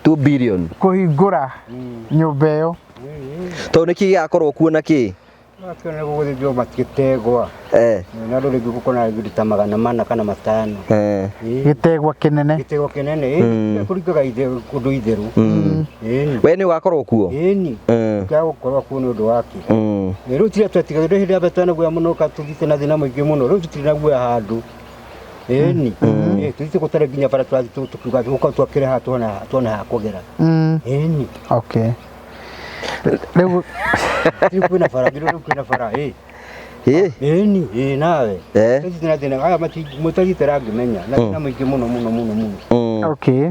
2 billion. Kũhingũra nyũmba ĩyo. Tondũ nĩkĩ gĩgakorwo kuo na kĩ? Wakĩona gũgũthĩnjwo matigĩtegwa. Na rũrĩ ngũkona gĩta 400 kana 500. Gĩtegwa kĩnene. Gĩtegwa kĩnene. Kũringaga ũndũ itherũ. We nĩ ũgakorwo kuo? Ĩni. Gĩgagũkorwo kuo nĩ ũndũ wake. Rĩu tira twetigarĩre hĩndĩ ya mbere twanaguoya mũno katũthiĩte na thĩna mũingĩ mũno. Rĩu tũtirĩ naguoya handũ. Ĩni. Tũthiĩte gũtara nginya bara tũkiuga gũkorwo twakĩre haha tuona ha kũgera. Ĩni. Okay. Rĩu kwĩna bara kwĩna bara ĩni nawe tũthiĩte na thĩna aya mũtagĩte rangĩmenya na thĩna mũingĩ mũno. Okay.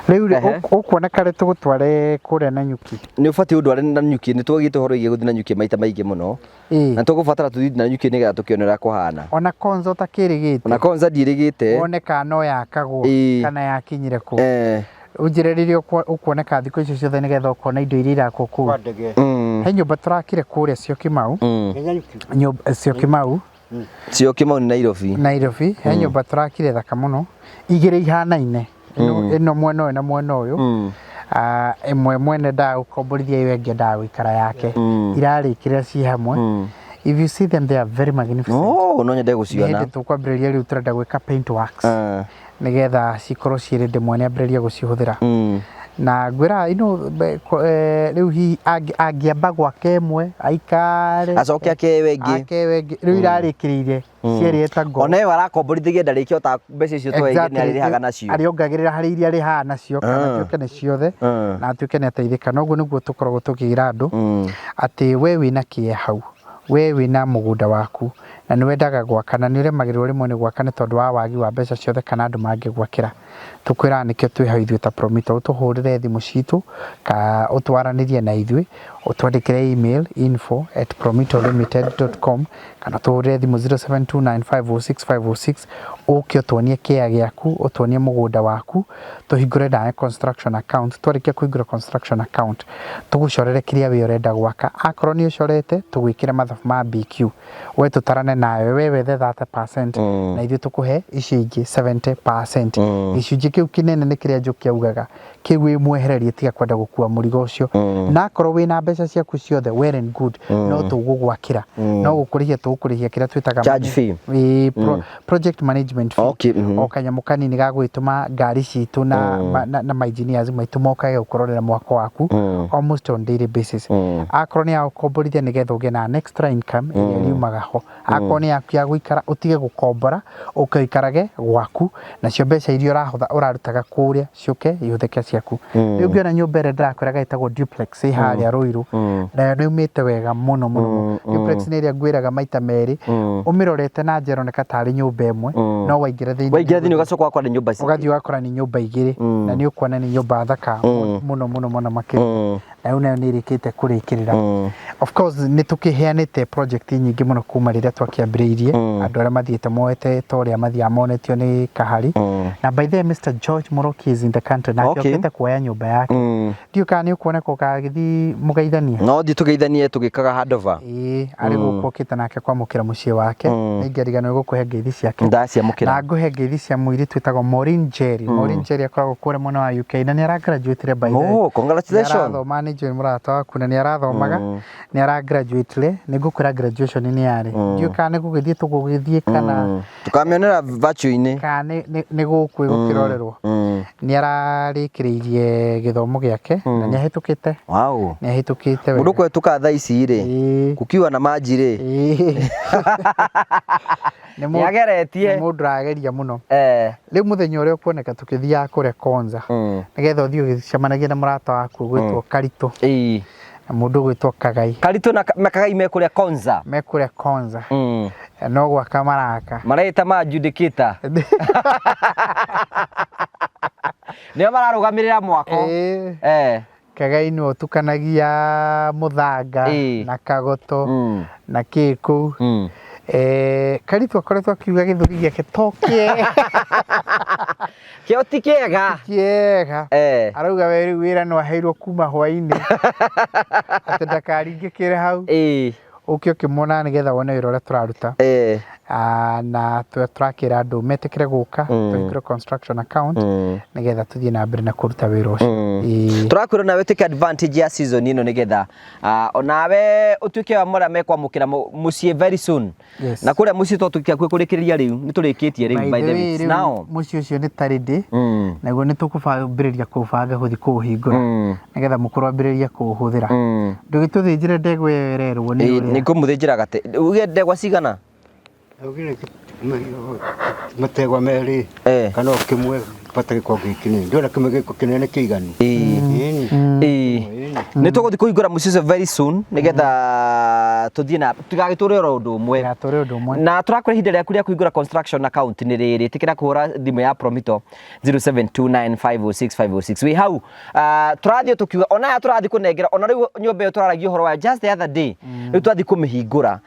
Rĩu ũkuoneka rĩ tũgũtware kũrĩa Nanyuki. Nĩ ũbatiĩ ũndware Nanyuki, nĩ twagĩte ũhoro wĩgiĩ gũthiĩ Nanyuki maita maingĩ mũno na tũgũbatara tũthiĩ Nanyuki nĩgetha tũkĩone ũrĩa kũhana. Ona Konza ũtakĩrĩgĩte. Ona Konza ndiĩrĩgĩte. Wone kana no yakagwo kana yakinyire kũ. Ũnjĩre rĩrĩa ũkuoneka thikũ icio ciothe nĩgetha ũkona indo iria irakwo kũu. He nyũmba tũrakire kũrĩa Syokimau. Syokimau nĩ Nairobi. Nairobi. He nyũmba tũrakire thaka mũno. Igĩrĩ ihanaine. Ĩno mwena ũyũ na mwena ũyũ. Ĩmwe mwene ndagũkomborithia ĩyo ĩngĩ ndagũikara yake. Irarĩkĩrĩra ciĩ hamwe. If you see them, they are very magnificent. Oh, no nyende guciona. Nĩ tukwambĩrĩria rĩu tũrenda gwĩka paint works. Nĩgetha cikorwo ciĩ ready mwene ambĩrĩria gũcihũthĩra. Na ngwĩra rĩu hihi angĩamba gwake ĩmwe aikare acoke akewe ĩngĩ rĩu irarĩkĩrĩire cierĩ etagwo ona yo arakomborithagia ndarĩkia ta mbeca icio twaigĩ nĩ arĩhaga nacio ariongagĩrĩra harĩ iria arĩhaga nacio kana tuĩke nĩ ciothe na tuĩke nĩ ateithĩka na ũguo nĩguo tũkoragwo tũkĩgira andũ atĩ we wĩna kĩe hau we wĩna mũgũnda waku na nĩ wendaga gwaka na nĩ ũremagĩrĩrwo rĩmwe nĩ gwaka nĩ tondũ wa wagi wa mbeca ciothe kana andũ mangĩgwakĩra tukwĩra nĩkĩo twĩ hau ithuĩ ta Promito ũtũhũrĩre thimũ citũ ka ũtwaranĩrie na ithuĩ ũtwandĩkĩre email info@promitolimited.com kana tũhũrĩre thimũ 0729506506 ũke ũtuonie kĩea gĩaku ũtuonie mũgũnda waku tũhingũre nawe construction account twarĩkia kũhingũra construction account tũgũcorere kĩrĩa we ũrenda gwaka akorwo nĩ ũcorete tũgwĩkĩre mathabu ma BQ we tũtarane nawe we wethe 30% na ithuĩ tũkũhe ici ingĩ 70%. Gĩcunjĩ kĩu kĩnene nĩ kĩrĩa Njoki augaga kĩu wĩ mwehererie tiga kwenda gũkua mũrigo ũcio na akorwo wĩna mbeca ciaku ciothe well and good no tũgũgwakĩra no gũkũrĩhia tũgũkũrĩhia kĩrĩa twĩtaga charge fee project management fee o kanyamũ kanini ga gwĩtũma ngari citũ na ma engineers maitũ mokage gũkororera mwako waku almost on daily basis akorwo nĩ ya gũkomborithia nĩgetha ũgĩe na extra income ĩrĩa yumaga ho akorwo nĩ yaku ya gũikara ũtige gũkombora ũkaikarage gwaku nacio mbeca iria ũrarutaga kũrĩa ciũke ihũthĩke ciaku rĩu ngĩona nyũmba ĩrĩa ndĩrakwĩraga ĩtagwo duplex ĩ harĩa Rũirũ nayo nĩ umĩte wega mũno mũno duplex nĩ ĩrĩa ngwĩraga maita merĩ ũmĩrorete na njĩra ĩroneka tarĩ nyũmba ĩmwe no waingĩra thĩinĩ ũgacoka ũgakora nĩ nyũmba ũgathiĩ ũgakora nĩ nyũmba igĩrĩ na nĩ ũkuona nĩ nyũmba thaka mũno makĩria nayo nayo nĩ ĩrĩkĩte kũrĩkĩrĩra of course nĩ tũkĩheanĩte project nyingĩ mũno kuma rĩrĩa twakĩambĩrĩirie andũ arĩa mathiĩte moete ta ũrĩa mathiaga monetio nĩ Kahari na by the way Mr. George Moroki is in the country na akĩokĩte kuoya nyũmba yake ndiũ kana nĩ ũkuoneka ũkagĩthiĩ mũgeithanie no thiĩ tũgeithanie tũgĩkaga handover arĩ gũkũ okĩte nake kwamũkĩra mũciĩ wake nĩ ngĩrigano gũkũhe ngeithi ciake ndaciamũkĩra na ngũhe ngeithi cia mũirĩtu twĩtagwo Maureen Jerry akoragwo kũrĩa mwena wa UK na nĩ aragraduate by the way oh congratulations arathoma nĩ njũĩ mũrata waku na nĩ arathomaga nĩ aragraduate nĩ ngũkwĩra graduation nĩ yarĩ ndiũ kana nĩ gũgĩthiĩ tũgũgĩthiĩ kana tukamĩonera virtual-inĩ kana nĩ gũkũ gũkĩrorerwo nĩ ararĩkĩrĩirie gĩthomo gĩake na nĩ ahĩtũkĩte wow nĩ ahĩtũkĩte mũndũ kwetũka thaa ici rĩ kukiwa na manji rĩ nĩ ageretie nĩ mũndũ arageria mũno rĩu mũthenya ũrĩa ũkuoneka tũkĩthiaga kũrĩa Konza nĩgetha ũthiĩ ũgĩcemanagie na mũrata waku gwĩtwo Karitũ na mũndũ gwĩtwo Kagai Karitũ na Kagai mekũrĩa Konza no gwaka maraka mareta ma adjudicator nĩo mararũgamĩrĩra mwako Kagai nĩ ũtukanagia mũthanga na kagoto na kĩkũ Karitũ akoretwo akiuga gĩthũri gĩake to kĩega kĩo ti kĩega arauga we rĩu wĩra no aheirwo kuma hwainĩ atĩ ndakaringĩkĩre hau ũkĩ ũkĩmona nĩgetha wone wĩra ũrĩa tũraruta na tũrakĩra andũ metĩkĩre gũka tũhingũre construction account nĩgetha tũthiĩ na mbere na kũruta wĩra ũcio tũrakwĩra nawe ũtuĩke advantage ya season ĩno nĩgetha onawe ũtuĩke wa mũrĩa mekwamũkĩra mũciĩ very soon na kũrĩa mũciĩ tũtuĩke kũrĩkĩrĩria rĩu nĩ tũrĩkĩtie rĩu by the way now mũciĩ ũcio nĩ tarĩndĩ naguo nĩ tũkũambĩrĩria kũbanga gũthiĩ kũũhingũra nĩgetha mũkorwo ambĩrĩria kũũhũthĩra ndũgĩtũthĩnjĩre ndegwa yererwo nĩ ngũmũthĩnjĩra gate uge ndegwa cigana mategwa merĩ kana kĩmwe bata gĩko gĩkĩ ndĩrona kĩmwe gĩko kĩnene kĩiganu nĩ tũgũthiĩ kũhingũra mũciĩ ũcio very soon nĩgetha tũthiĩ na tũgagĩtũre oro ũndũ ũmwe na tũrakwĩra ihinda rĩaku rĩa kũhingũra construction account nĩ rĩrĩ ĩtĩkĩra kũhũra thimũ ya Promito 0729506506 wĩ hau tũrathiĩ tũkiuga ona ya tũrathiĩ kũnengera ona rĩu nyũmba ĩyo tũraragia ũhoro wa just the other day rĩu twathiĩ kũmĩhingũra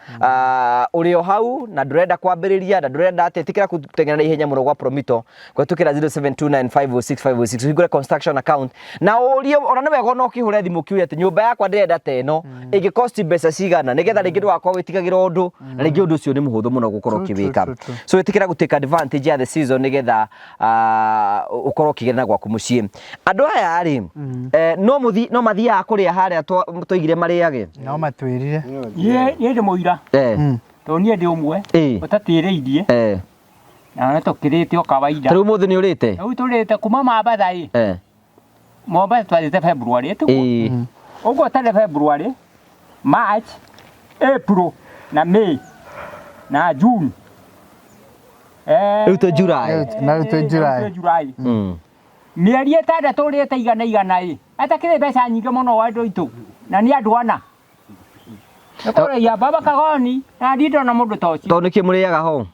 ũrĩ o hau na ndũrenda kwambĩrĩria na ndũrenda atĩ ĩtĩkĩra gũteng'era na ihenya mũno gwa Promito kũhĩtũkĩra 0729506506 ũhingũre construction account na ũrie ona nĩ wega ona ũkĩhũre thimũ mukiuria ati nyumba yakwa ndirenda teno igi cost mbeca cigana nigetha ringi ndwakwa witigagira undu na ringi undu ucio ni muhuthu muno gukorwo kiwika so wetikira gutake advantage ya the season nigetha ukorwo kigena gwaku mucii andu aya ri no mathia kuria haria toigire mariage no matwirire ye ndi muira to nie ndi umwe utatireirie na tukirite o kawaida riu muthu ni urite riu turite kuma Mombasa Mombasa twathite February tu ugo tale February March April na May na June riu to July na to July mieri itandatu urite igana atakire mbeca nyingi muno wa andu itu na ni andu ana ya baba kagoni na ndindo na mundu toci to niki muriaga ho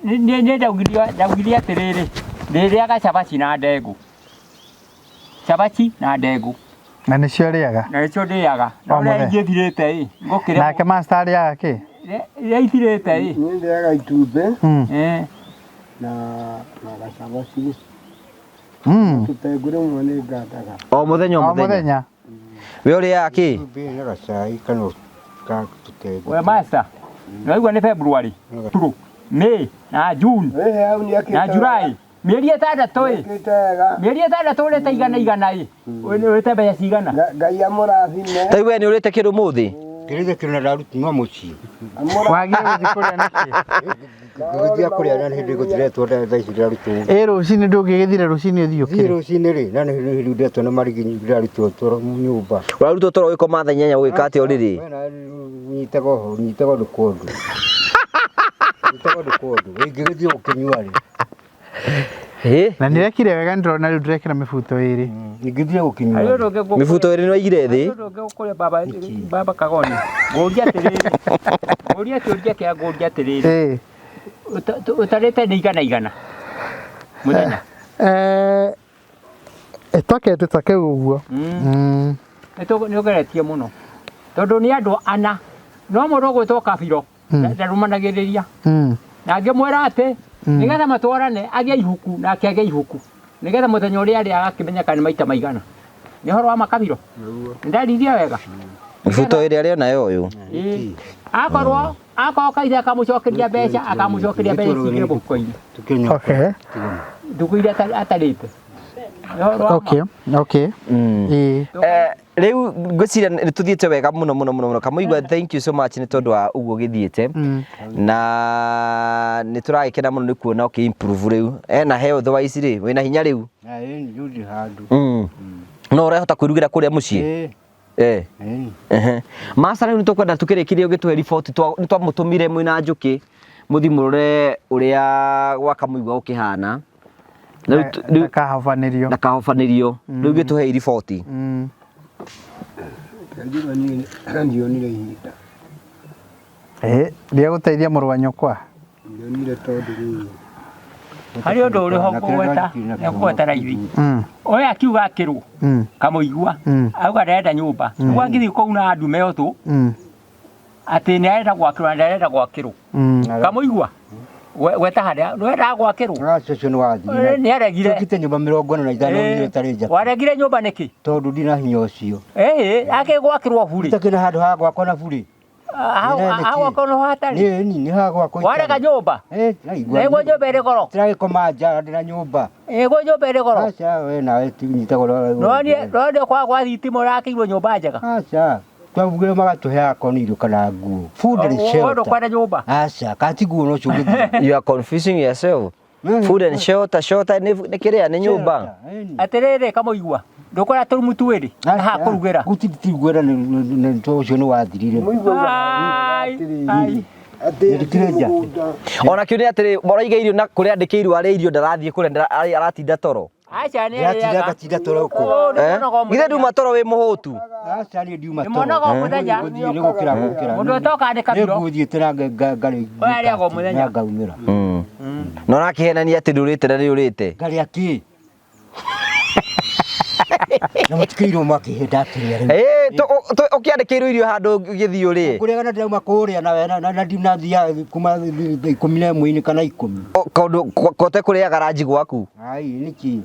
ni ndaugiria atiriri ndiriaga cabaci na ndengũ cabaci na ndengũ na nicio riaga na nicio ndiaga no ngithirite ngukire nake master riaga ki ithirite ni ndiaga itumbe na gacabaci tutengure mwe ni ngataga o muthenya we uriaga ki gacai kana we master naigua ni February turu May na June na July mieri itandatu mieri itandatu urite igana urite mbeca cigana ngai amurathime tai we ni urite kindu muthi kirinde kirina daruti no muci wagire guthikuria niki guthia kuria na hindi gutiretwo thaa ici daruti rucini ndungigithire rucini uthiukire rucini ri na hindi ndetwo na mariginyi daruti toro nyumba warutwo toro wikoma thaa 8 gwika ati uriri nyitego ndukundu ingigithio ukinyua ri na nirekire wega ndrona riu ndirekira mibuto iri ingithio ukinyua mibuto iri no igire thi kule baba kagoni ngoria atiriri ngoria turia kia ngoria atiriri utarete ni igana muthenya etwakete take uguo ni ugeretie muno tondu ni andu ana no mundu gwitwo kabiro ndarumanagiria na ngimwira ati nigetha matwarane agia ihuku na agia ihuku nigetha muthenya uria ari agakimenya kana maita maigana ni horo wa makabiro ndarithia wega ibuto iri ari nayo uyu akorwo kaitha akamucokeria mbeca akamucokeria mbeca cingire muhuko-ini okay nduguire atarite okay riu ngwiciria nituthiite wega muno kamuigua thank you so much ni tondu wa uguo githiite na nituragikena muno ni kuona improve riu na health wise ri wina hinya riu yudi handu no urehota kwirugira kuria mucii masa riu nitukwenda tukirikirie ugitwe report ni twamutumire mwina njuki muthimurure uria gwa kamuigua ukihana na kahofanirio riu gituhe report ndionire ihinda ria guteithia muru wa nyokwa ndionire tondu ri hari undu uri ho gweta ni gweta raithi oya akiuga akiru kamuigua auga ndarenda nyumba gwa ngithi kou na ndume otu ati ni arenda gwakirwo ndarenda gwakirwo kamuigua gweta haria ndarenda gwakirwo acio ni wathire ni aregire tukite nyumba 45 ni tareja waregire nyumba niki tondu ndina hinya ucio ake gwakirwo buri tutakina handu ha gwakwa na buri hawa kono hatari ni ha gwakwa warega nyumba nego nyumba iri goro tiragikoma nja ndina nyumba nego nyumba iri goro aca we nawe tinyita goro no kwa thitima rakiirwo nyumba njega aca twavugire magatuhe akonirio kana nguo food and shelter kwenda nyumba aca kati nguo no chugi you are confusing yourself food and shelter ni kiria ni nyumba atiriri kamuigua ndukora turumu twiri ha kurugira gutitigwira ni tocio ni wathirire ona kiuria atiri moraiga irio na kuria andikirwo ari irio ndarathie kuria aratinda toro acha ni gatinda toro ko githe nduma toro wi muhutu acha ni nduma toro monogo muthenya ni gukira mundu toka andika biro nguthie tira ngari ari ago muthenya ngaumira no nakihenania ati ndurite na ni urite ngari aki na mutikiro makihenda atiria ukiandikirwo irio handu githii uri kuria na ndirauma kuria na ndinathia kuma 11 kana 10 kondu kote kuria garaji gwaku ai niki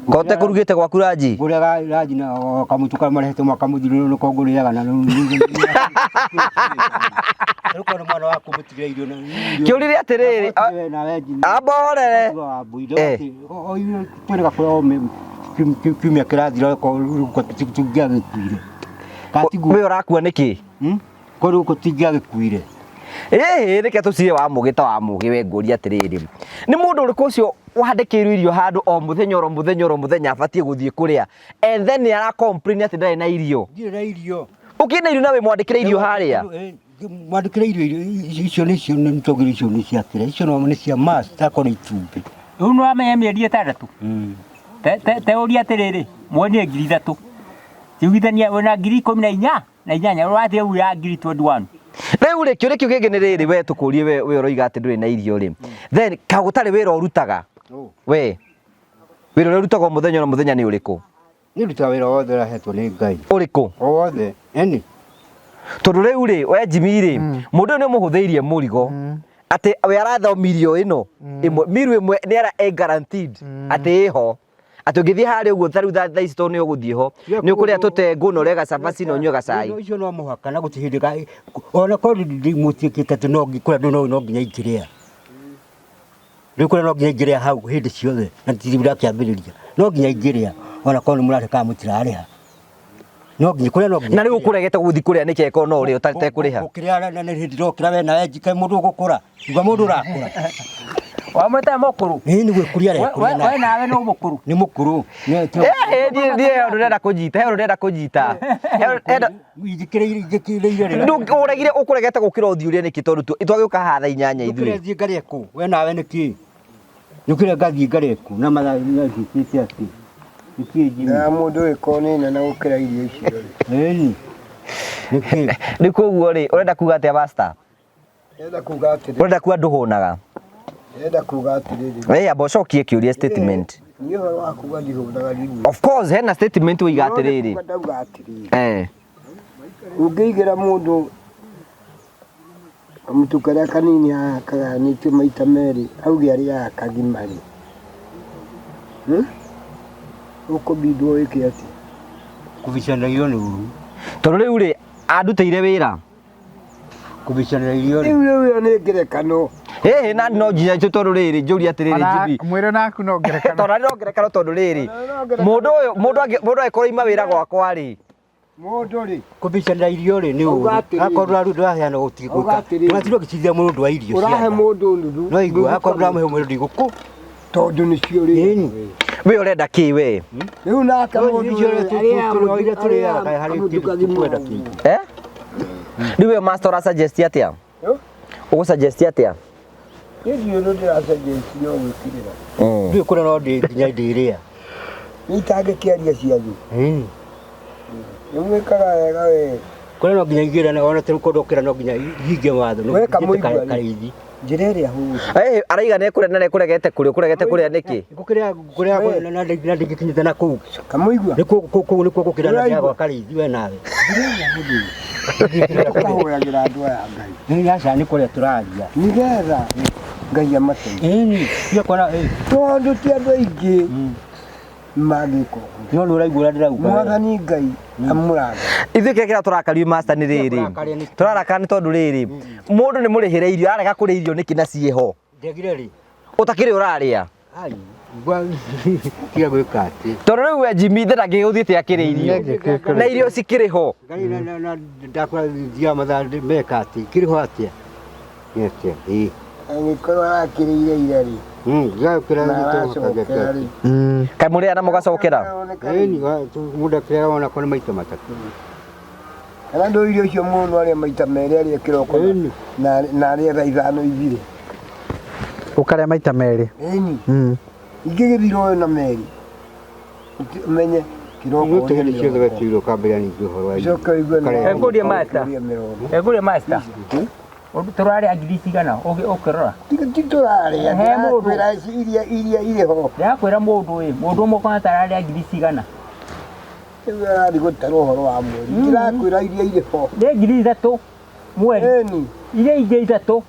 Ngote kurugite gwaku ranji. Nguria ranji na kamutuka marehete makamuthiru no konguriaga na ruko no mwana waku mutire irio na Kiurire atiriri. Abore. Oyu twere gakora kimya kirathira ko tugia gikuire. We urakua niki? Ko ruko tugia gikuire. Reke tucire wa mugita wa mugi we nguria atiriri. Ni mundu uriku ucio wandikirwo irio handu o muthenya abatie guthie kuria and then ara complain ati ndari na irio. Ndire na irio. Ukina irio nawe mwandikire irio haria. Mwandikire irio icio nĩ togire icio nĩ cia kire icio no nĩ cia master ko ni tumbe. Rĩu no amenye mĩeri 6. Te ũria atiriri mwone 3,000. Tigithania wena 14 na 8 ũrathie u ya 21. Riu ri kiuri kiu kingi ni riri we tukurie we uroiga ati nduri na irio ri. Then kagutari wira urutaga. We. Wira urutaga muthenya ni uriku? Ni ruta wira wothe rahetwo ni Ngai. Uriku? Wothe. Eni. Tondu riu ri we Jimmy ri mundu ni muhutheirie murigo. Ati we arathomirio ino imwe miru imwe ni ara guaranteed ati iho. Ati ungithie hari uguo tha ici to ni uguthie ho ni ukuria tutengu no rega cabaci no nywe gacai. Icio no muhaka na gutihindika ona ko mutikite ati no ngikura no nginya ikiria. Rikura no nginya ikiria hau hindi ciothe na tibira kiambiriria. No nginya ikiria ona ko ni murateka mutirariha. No nginya kuria no nginya. Na riu kuregete guthi kuria nike ko no uri utarite kuriha. Ukiria na ni hindi rokira we na ejike mundu gukura. Iga mundu urakura. Wa mata mukuru. Ni gwikuria re kuria na. We nawe no mukuru. Ni mukuru. Ni ndurenda kujita. Ndu uregire ukuregete gukira uthiuria niki tondu itwagiuka hatha inyanya ithui. Ukire thingare ku we nawe niki. Nukire gathi ngare ku na matha ngikite ati. Niki jini. Na mundu ikonina na gukira irio icio. Eni. Niki. Ni koguo ri urenda kuga atia pastor? Enda kuga atiri. Urenda kuga nduhunaga? Enda kuga atiri. We abocokie kiuria statement. Ni horo wa kuga ndihunaga riu. Of course hena statement wiga atiriri. Ungigira mundu mutukara kanini akaga niti maita meri augi ari akagimari. Uko bidwo iki ati. Kubicana irio ni uru. Tondu riu ri anduteire wira. Kubicana irio ni. Irio ni ngerekano. Na no nginya tondu riri njuri atiriri Jibi. Mwire naku no ngerekano. Tondu no ngerekano tondu riri. Mundu akora ima wira gwakwa ri. Mundu ri. Kubicana irio ri ni uru. Akorwa ru ndaheana gutigwika. Twatiro gicithia mundu wa irio cia. Urahe mundu ndu. No igwa akorwa muhe mundu iguku. Tondu ni cio ri. We urenda ki we? Riu naka mundu ri turiaga hari kindu twenda ki. Riu master suggest atia? Ugu suggest atia? Irio no suggest no gwikirira. Riu kuna no nginya ndiria. Nitage kiaria cianyu. Nimwikaga wega we. Kuna no nginya igira na ona tru kodokira no nginya hinge watho no. Weka muigua karithi. Njirere ahu. Araiga ne kuregete kuria niki? Kuria na ndikinyite na ku. Kamuigua. Niko gukira na gwa karithi we nawe. Kahoyagira andu aya Ngai. Ni aca ni kuria turaria. Nigetha Ngai amate. Cia kora tondu ti andu aingi magiko. No nuraigura ndirauga. Mwathani Ngai amuraga. Ithuĩ kĩrĩa tũrakaria master nĩ rĩrĩ tũrarakara nĩ tondũ rĩrĩ mũndũ nĩ mũrĩhĩre irio arega kũrĩa irio nĩkĩ na ciĩho ndegire rĩ ũtakĩrĩ ũrarĩa ai kia gwĩka atĩ tondũ rĩu we Jimmy ndangĩgũthiĩte akĩrĩ irio na irio cikĩrĩ ho na ndakora thia mathaa meka atĩ kĩrĩ ho atĩa nĩatĩa angĩkorwo arakĩrĩire ira rĩ gakĩra kaĩ mũrĩa na mũgacokera mũndũ akĩrĩa ona kona maita matatũ kana ndũ irio icio mũndũ arĩa maita merĩ arĩa kĩroko na arĩa thaa ithano igire ũkarĩa maita merĩ ingĩ gĩthiro na merĩ umenye kĩroko tegele ciothe wetirwo kambĩrĩa ningĩ ũhoro wa icoka igwe Eguria master turarĩa ngiri cigana ũkĩrora titũrarĩa ndĩrakwĩra iria irĩ ho ndĩrakwĩra mũndũ ũmwe kana tararĩa ngiri cigana arathiĩ gũtara ũhoro wa mweri ndĩrakwĩra iria irĩ ho nĩ ngiri 3 mweri iria ingĩ 3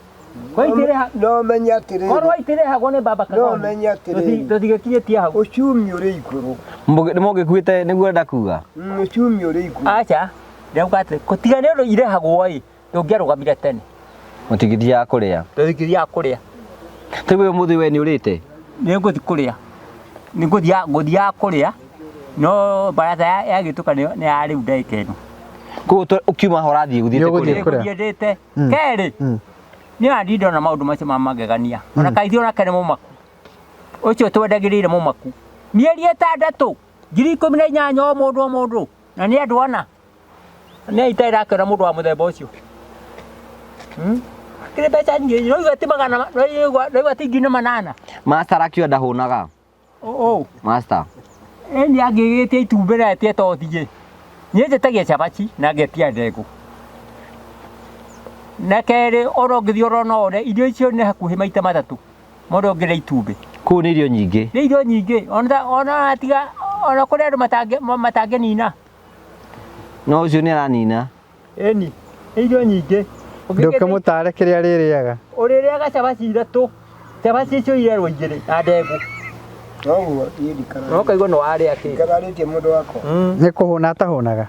Kwa itireha no menya atiriri korwa itirehagwo nĩ baba no Kagoni menya atiriri tũtigekinyĩtie hau ucumi uri iguru Mũgĩkuĩte nĩguo ndakuga. ucumi uri iguru acha ndauga atĩ gũtigane ũndũ irehagwo ĩ ndũngĩarũgamire tene Mũtigithiaga kũrĩa. tũthikithiaga kũrĩa Tiguo mũthĩ we nĩ ũrĩte. nĩngũthi kũrĩa ngũthiaga kũrĩa no baratha yagĩtuka nĩ ya rĩu ndagĩka ĩno Koguo ũkiuma ho ũrathiĩ gũthiĩte Nĩũgũthiĩ kũrĩa. kũrĩa? ndĩte kerĩ nĩ andi ndona maũndũ macio ma magegania ona kaithio na kene mũmaku ũcio twendagĩrĩire mũmaku mĩeri 6 18,000 o mũndũ na nĩ andũ ana nĩ itaĩrakĩona mũndũ wa mũthemba ũcio kĩrĩ mbeca nyingĩ no igati magana no igati ngiri 8 Master akĩoya ndahũnaga. Master. Eni agĩgĩtie itumbĩ na etie tothiĩ niĩ njĩtagia cabaci na ngetia ndengũ na kerĩ oro ngĩthiĩ orona one irio icio nĩ hakuhĩ maita 3 mũndũ ngĩrĩa itumbĩ Kũu nĩ irio nyingĩ. nĩ irio nyingĩ ona atiga ona kũrĩ andũ matangĩnina No ũcio nĩ aranina. eni nĩ irio nyingĩ Ndũkamũtare kĩrĩa rĩrĩaga. ũrĩrĩaga cabaci 3 cabaci icio irerwo 2 na ndengũ noguo ndikana no kaigua no arĩa kĩ ngararĩtie mũndũ wakwa Nĩ kũhũna atahũnaga.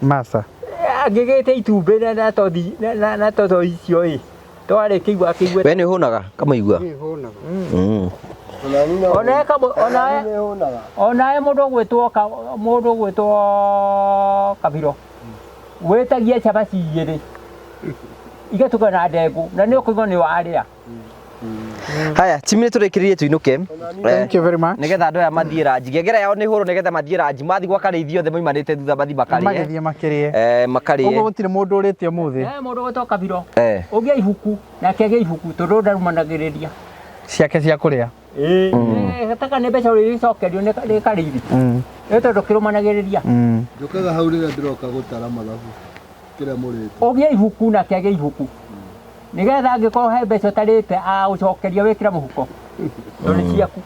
Masa. agĩgĩte itumbĩ na tothi na toto icio ĩ twarĩ kĩigua kĩigua We nĩ ũhũnaga kamaigua. onae mũndũ gwĩtwo Kabiro wĩtagia cabaci 2 igatuka na ndengũ na nĩ ũkũigua nĩ warĩa Haya, timu nĩ tũrĩkĩrĩrie tũinũke. Thank you very much. Nĩgetha andũ aya mathiĩ ranji. Ngengere yao nĩ hũrũ nĩgetha mathiĩ ranji. Mathiĩ gwa karĩithio othe moimanĩte thutha mathiĩ makarĩe. Magĩthiĩ makĩrĩe. Makarĩe. Ũguo gũtirĩ mũndũ ũrĩte ũmũthĩ. mũndũ gwĩtwo Kabiro Eh. ũgĩa ibuku nake agĩa ibuku tondũ ndarumanagĩrĩria Ciake cia kũrĩa. gataka nĩ mbeca ũrĩcokerio nĩ karĩithi nĩ tondũ kĩrũmanagĩrĩria njokaga hau rĩrĩa ndĩroka gũtara mathabu kĩrĩa mũrĩte ũgĩa ibuku nake agĩa ibuku nĩgetha angĩkorwo he mbeca ũtarĩte agũcokeria wĩkĩra mũhuko tondũ ciaku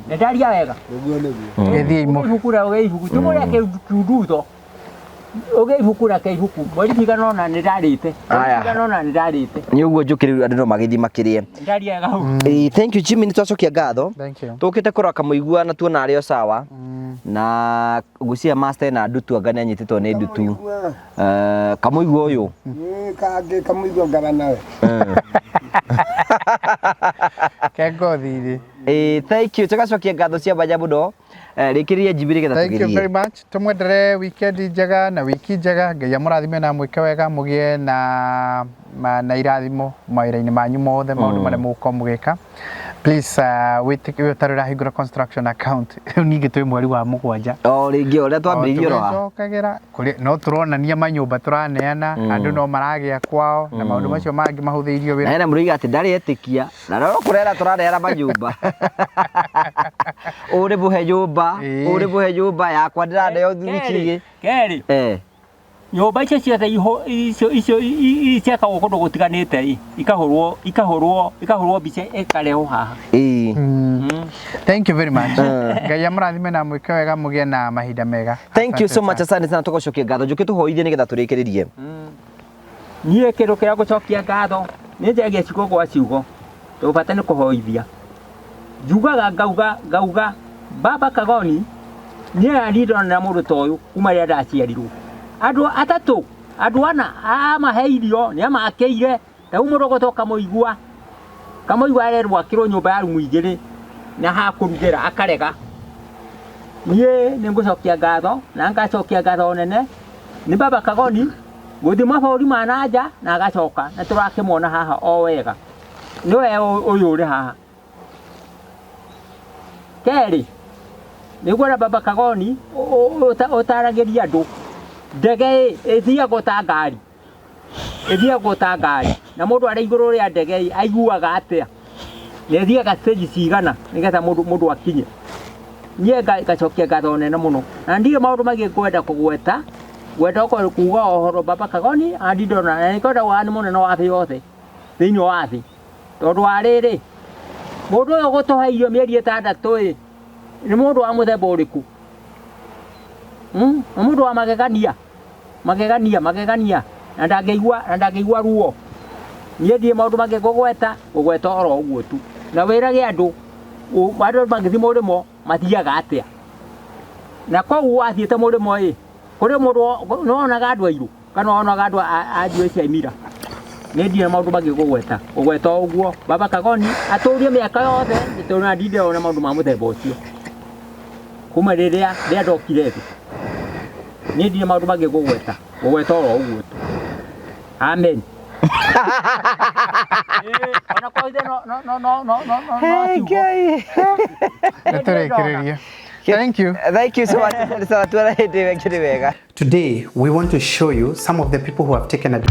nĩ ndaria wega ũguo nĩguo Gĩthiĩ imo. ibuku na ũgĩa ibuku tũmũrĩa kĩndutho ũgĩa ibuku na kĩibuku mweri cigana ũna nĩ ndarĩte cigana ũna nĩ ndarĩte Nĩ ũguo njũkĩrĩru andũ no magĩthiĩ makĩrĩe. ndaria wega hau Thank you Jimmy, nĩ twacokia ngatho. Thank you. Tũkĩte kũrora kamũigua na tuona arĩ o sawa. Na ngũcia master na ndutu anga nĩ anyitĩtwo nĩ ndutu. Kamũigua ũyũ. kangĩ kamũigua ngara nawe Kengothi. Thank you. Tũgacokia ngatho cia banja mũno. Rĩkĩrĩrie Jimmy nĩgetha Thank you very tũgerie. much. Tumwendere weekend njega na wiki njega. Ngai amũrathime na mwĩke wega mũgĩe na irathimo mawĩra-inĩ manyu mothe maũndũ marĩa mũgũkorwo mũgĩka. Please wĩtĩkĩre ũtarĩ ũrahingũra construction account. Rĩu ningĩ twĩ mweri wa 7. O rĩngĩ ũrĩa twambĩrĩirie ro haha. Tũgĩcokagĩra no tũronania manyũmba tũraneana andũ no maragĩa kwao na maũndũ macio mangĩ mahũthĩirio Na wĩra. hena mũrĩiga atĩ ndarĩ etĩkia. Na no kũrera tũraneana manyũmba. Ũrĩ buhe nyũmba, ũrĩ buhe nyũmba yakwa ndĩraneo wiki kerĩ nyũmba icio ciothe icio ciakagwo kũndũ gũtiganĩte ikahũrwo mbica ĩkarehwo haha. Thank you very much. Ngai amũrathime na mwĩke wega mũgĩe na mahinda mega. Thank you so much, asante sana. Tũgacokia ngatho njũke tũhoithie nĩgetha tũrĩkĩrĩrie. Niĩ kĩndũ kĩrĩa gũcokia ngatho nĩ njagia ciugo gwa ciugo tũbata nĩ kũhoithia njugaga ngauga baba Kagoni niĩ andindona na mũndũ ta ũyũ kuma rĩrĩa ndaciarirwo andũ atatũ andũ ana amahe irio nĩ amakĩire rĩu mũndũ gwĩtwo Kamũigua arerwo akĩrwo nyũmba ya rumu 2 na hakũrugĩra akarega. Niĩ nĩ ngũcokia ngatho na ngacokia ngatho nene nĩ baba Kagoni gũthiĩ mabũrũri ma nanja na agacoka na tũrakĩmwona haha o wega nĩwe ũyũ ũrĩ haha. Kerĩ nĩguo baba Kagoni ũtaragĩria andũ ndege ĩthiagwo ta ngari na mũndũ arĩ igũrũ rĩa ndege aiguaga atĩa nĩ ĩthiaga stage cigana nĩgetha mũndũ akinye. Niĩ ngacokia ngatho nene mũno na ndirĩ maũndũ maingĩ ngwenda kũgweta gwenda kuuga ũhoro baba Kagoni andindona na nĩkwenda wani mũnene wa thĩ yothe thĩinĩ wa thĩ tondũ wa rĩrĩ mũndũ ũyũ gũtũhe irio mĩeri 6 nĩ mũndũ wa mũthemba ũrĩkũ? Nĩ mũndũ wa magegania na ndangĩigua ruo niĩ ndie maũndũ mangĩ ngũgweta oro ũguo tu na wĩrage andũ andũ magĩthiĩ mũrĩmo mathiaga atĩa na koguo athiĩte mũrĩmo kũrĩ mũndũ nonaga andũ airũ kana onaga andũ anjue cia imira nĩ ndie maũndũ mangĩ ngũgweta ũguo baba Kagoni atũrie mĩaka yothe nĩtũrona ndinde ona maũndũ ma mũthemba ũcio kuma rĩrĩa ndokire thĩ nĩ ndie maũndũ mangĩ ngũgweta oro ũguo tu amen. Thank you. Thank you so much. Today, we want to show you some of the people who have taken a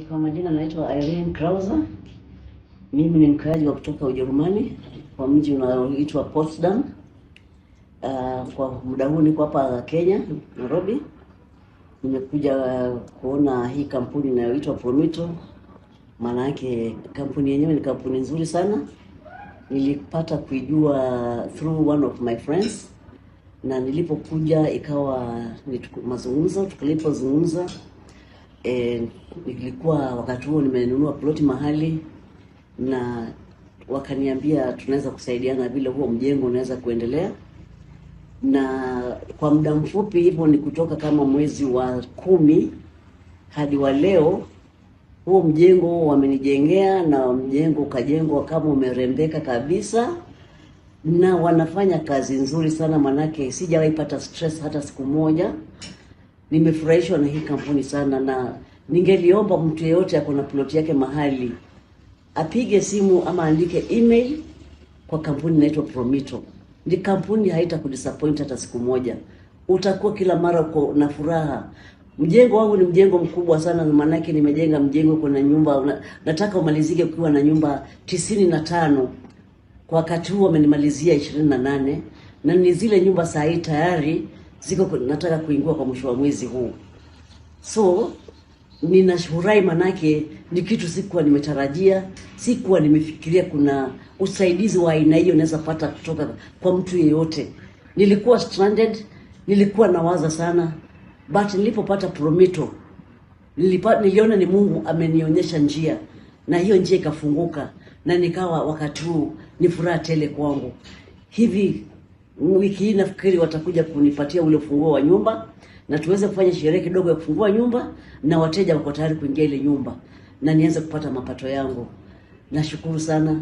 Kwa majina naitwa Irene Krauser. Mimi ni mkaaji wa kutoka Ujerumani kwa mji unaoitwa Potsdam. Kwa muda huu niko hapa Kenya, Nairobi. Nimekuja kuona hii kampuni inayoitwa Promito. Maana yake kampuni yenyewe ni kampuni nzuri sana. Nilipata kuijua through one of my friends. Na nilipokuja ikawa mazungumzo, tulipozungumza nilikuwa wakati huo nimenunua ploti mahali na wakaniambia tunaweza kusaidiana vile huo mjengo unaweza kuendelea. na kwa muda mfupi hivyo, ni kutoka kama mwezi wa 10 hadi wa leo, huo mjengo wamenijengea, na mjengo ukajengwa kama umerembeka kabisa, na wanafanya kazi nzuri sana, manake sijawahi pata stress hata siku moja. Nimefurahishwa na hii kampuni sana, na ningeliomba mtu yeyote akona plot yake mahali apige simu ama andike email kwa kampuni inaitwa Promito. Ni kampuni haitakudisappoint hata siku moja. Utakuwa kila mara uko na furaha. Mjengo wangu ni mjengo mkubwa sana, maanake nimejenga mjengo kuna nyumba nataka umalizike ukiwa na nyumba 95. Kwa wakati huu wamenimalizia 28, na ni zile nyumba saa hii tayari ziko nataka kuingua kwa mwisho wa mwezi huu. So ninashukuru, manake ni kitu sikuwa nimetarajia, sikuwa nimefikiria kuna usaidizi wa aina hiyo naweza pata kutoka kwa mtu yeyote. Nilikuwa stranded, nilikuwa nawaza sana, but nilipopata Promito niliona ni Mungu amenionyesha njia, na hiyo njia ikafunguka, na nikawa wakati huu ni furaha tele kwangu. Hivi wiki hii nafikiri watakuja kunipatia ule ufunguo wa nyumba, na tuweze kufanya sherehe kidogo ya kufungua nyumba, na wateja wako tayari kuingia ile nyumba, na nianze kupata mapato yangu. Nashukuru sana.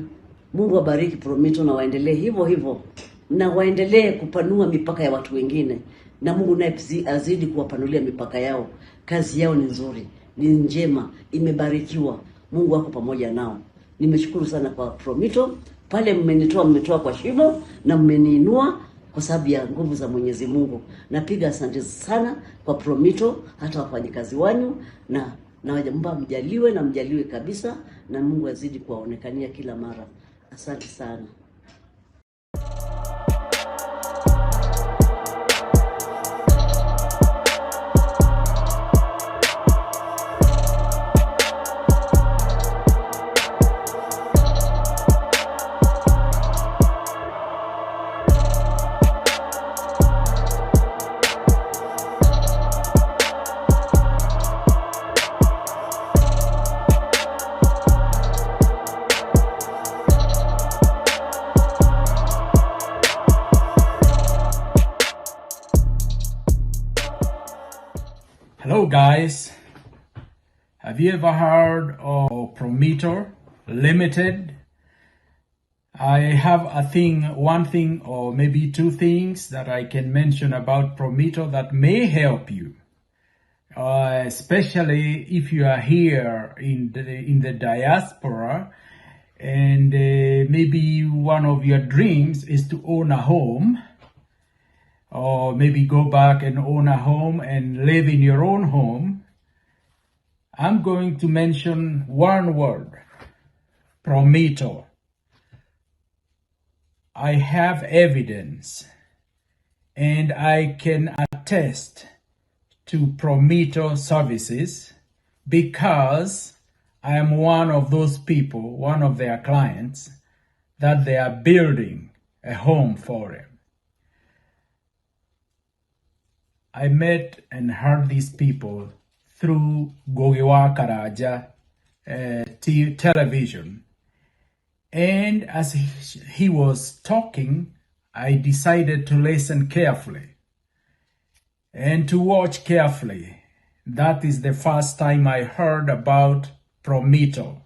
Mungu abariki Promito, na waendelee hivyo hivyo, na waendelee kupanua mipaka ya watu wengine, na Mungu naye azidi kuwapanulia mipaka yao. Kazi yao ni nzuri, ni njema, imebarikiwa. Mungu wako pamoja nao. Nimeshukuru sana kwa Promito, pale mmetoa kwa shimo na mmeniinua kwa sababu ya nguvu za Mwenyezi Mungu. Napiga asante sana kwa Promito, hata wafanyikazi wanyu, na waomba mjaliwe kabisa, na Mungu azidi kuwaonekania kila mara. Asante sana. Hello guys, have you ever heard of Promito Limited? I have one thing or maybe two things that I can mention about Promito that may help you, especially if you are here in the diaspora, and maybe one of your dreams is to own a home, or maybe go back and own a home and live in your own home. I'm going to mention one word: Promito. I have evidence, and I can attest to Promito services because I am one of those people, one of their clients, that they are building a home for them. I met and heard these people through Gogiwa Karaja television. And as he was talking, I decided to listen carefully and to watch carefully. That is the first time I heard about Promito.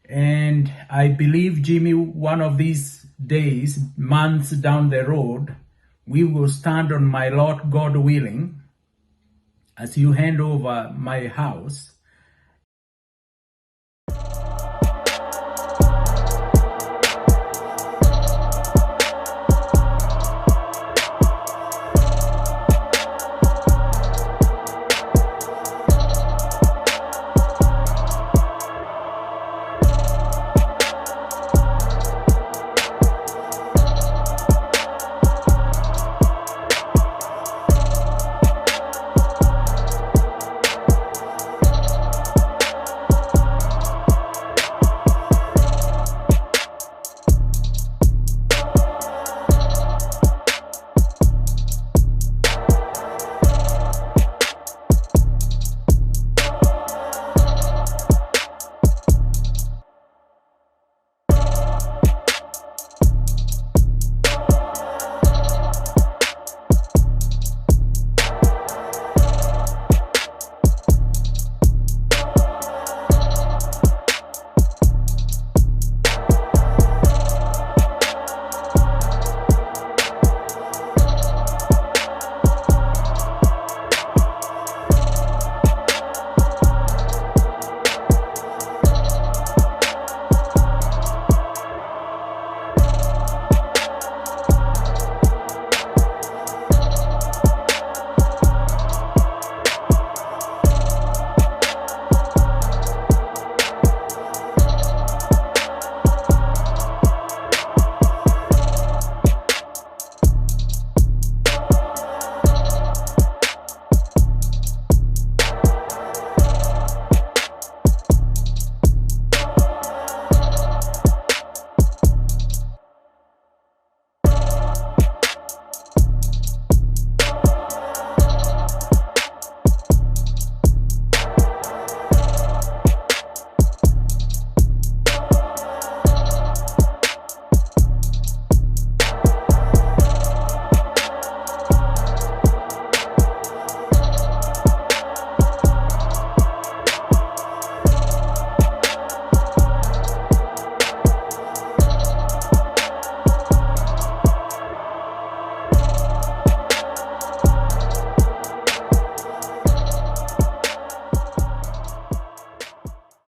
And I believe, Jimmy, one of these days, months down the road, we will stand on my lot, God willing, as you hand over my house,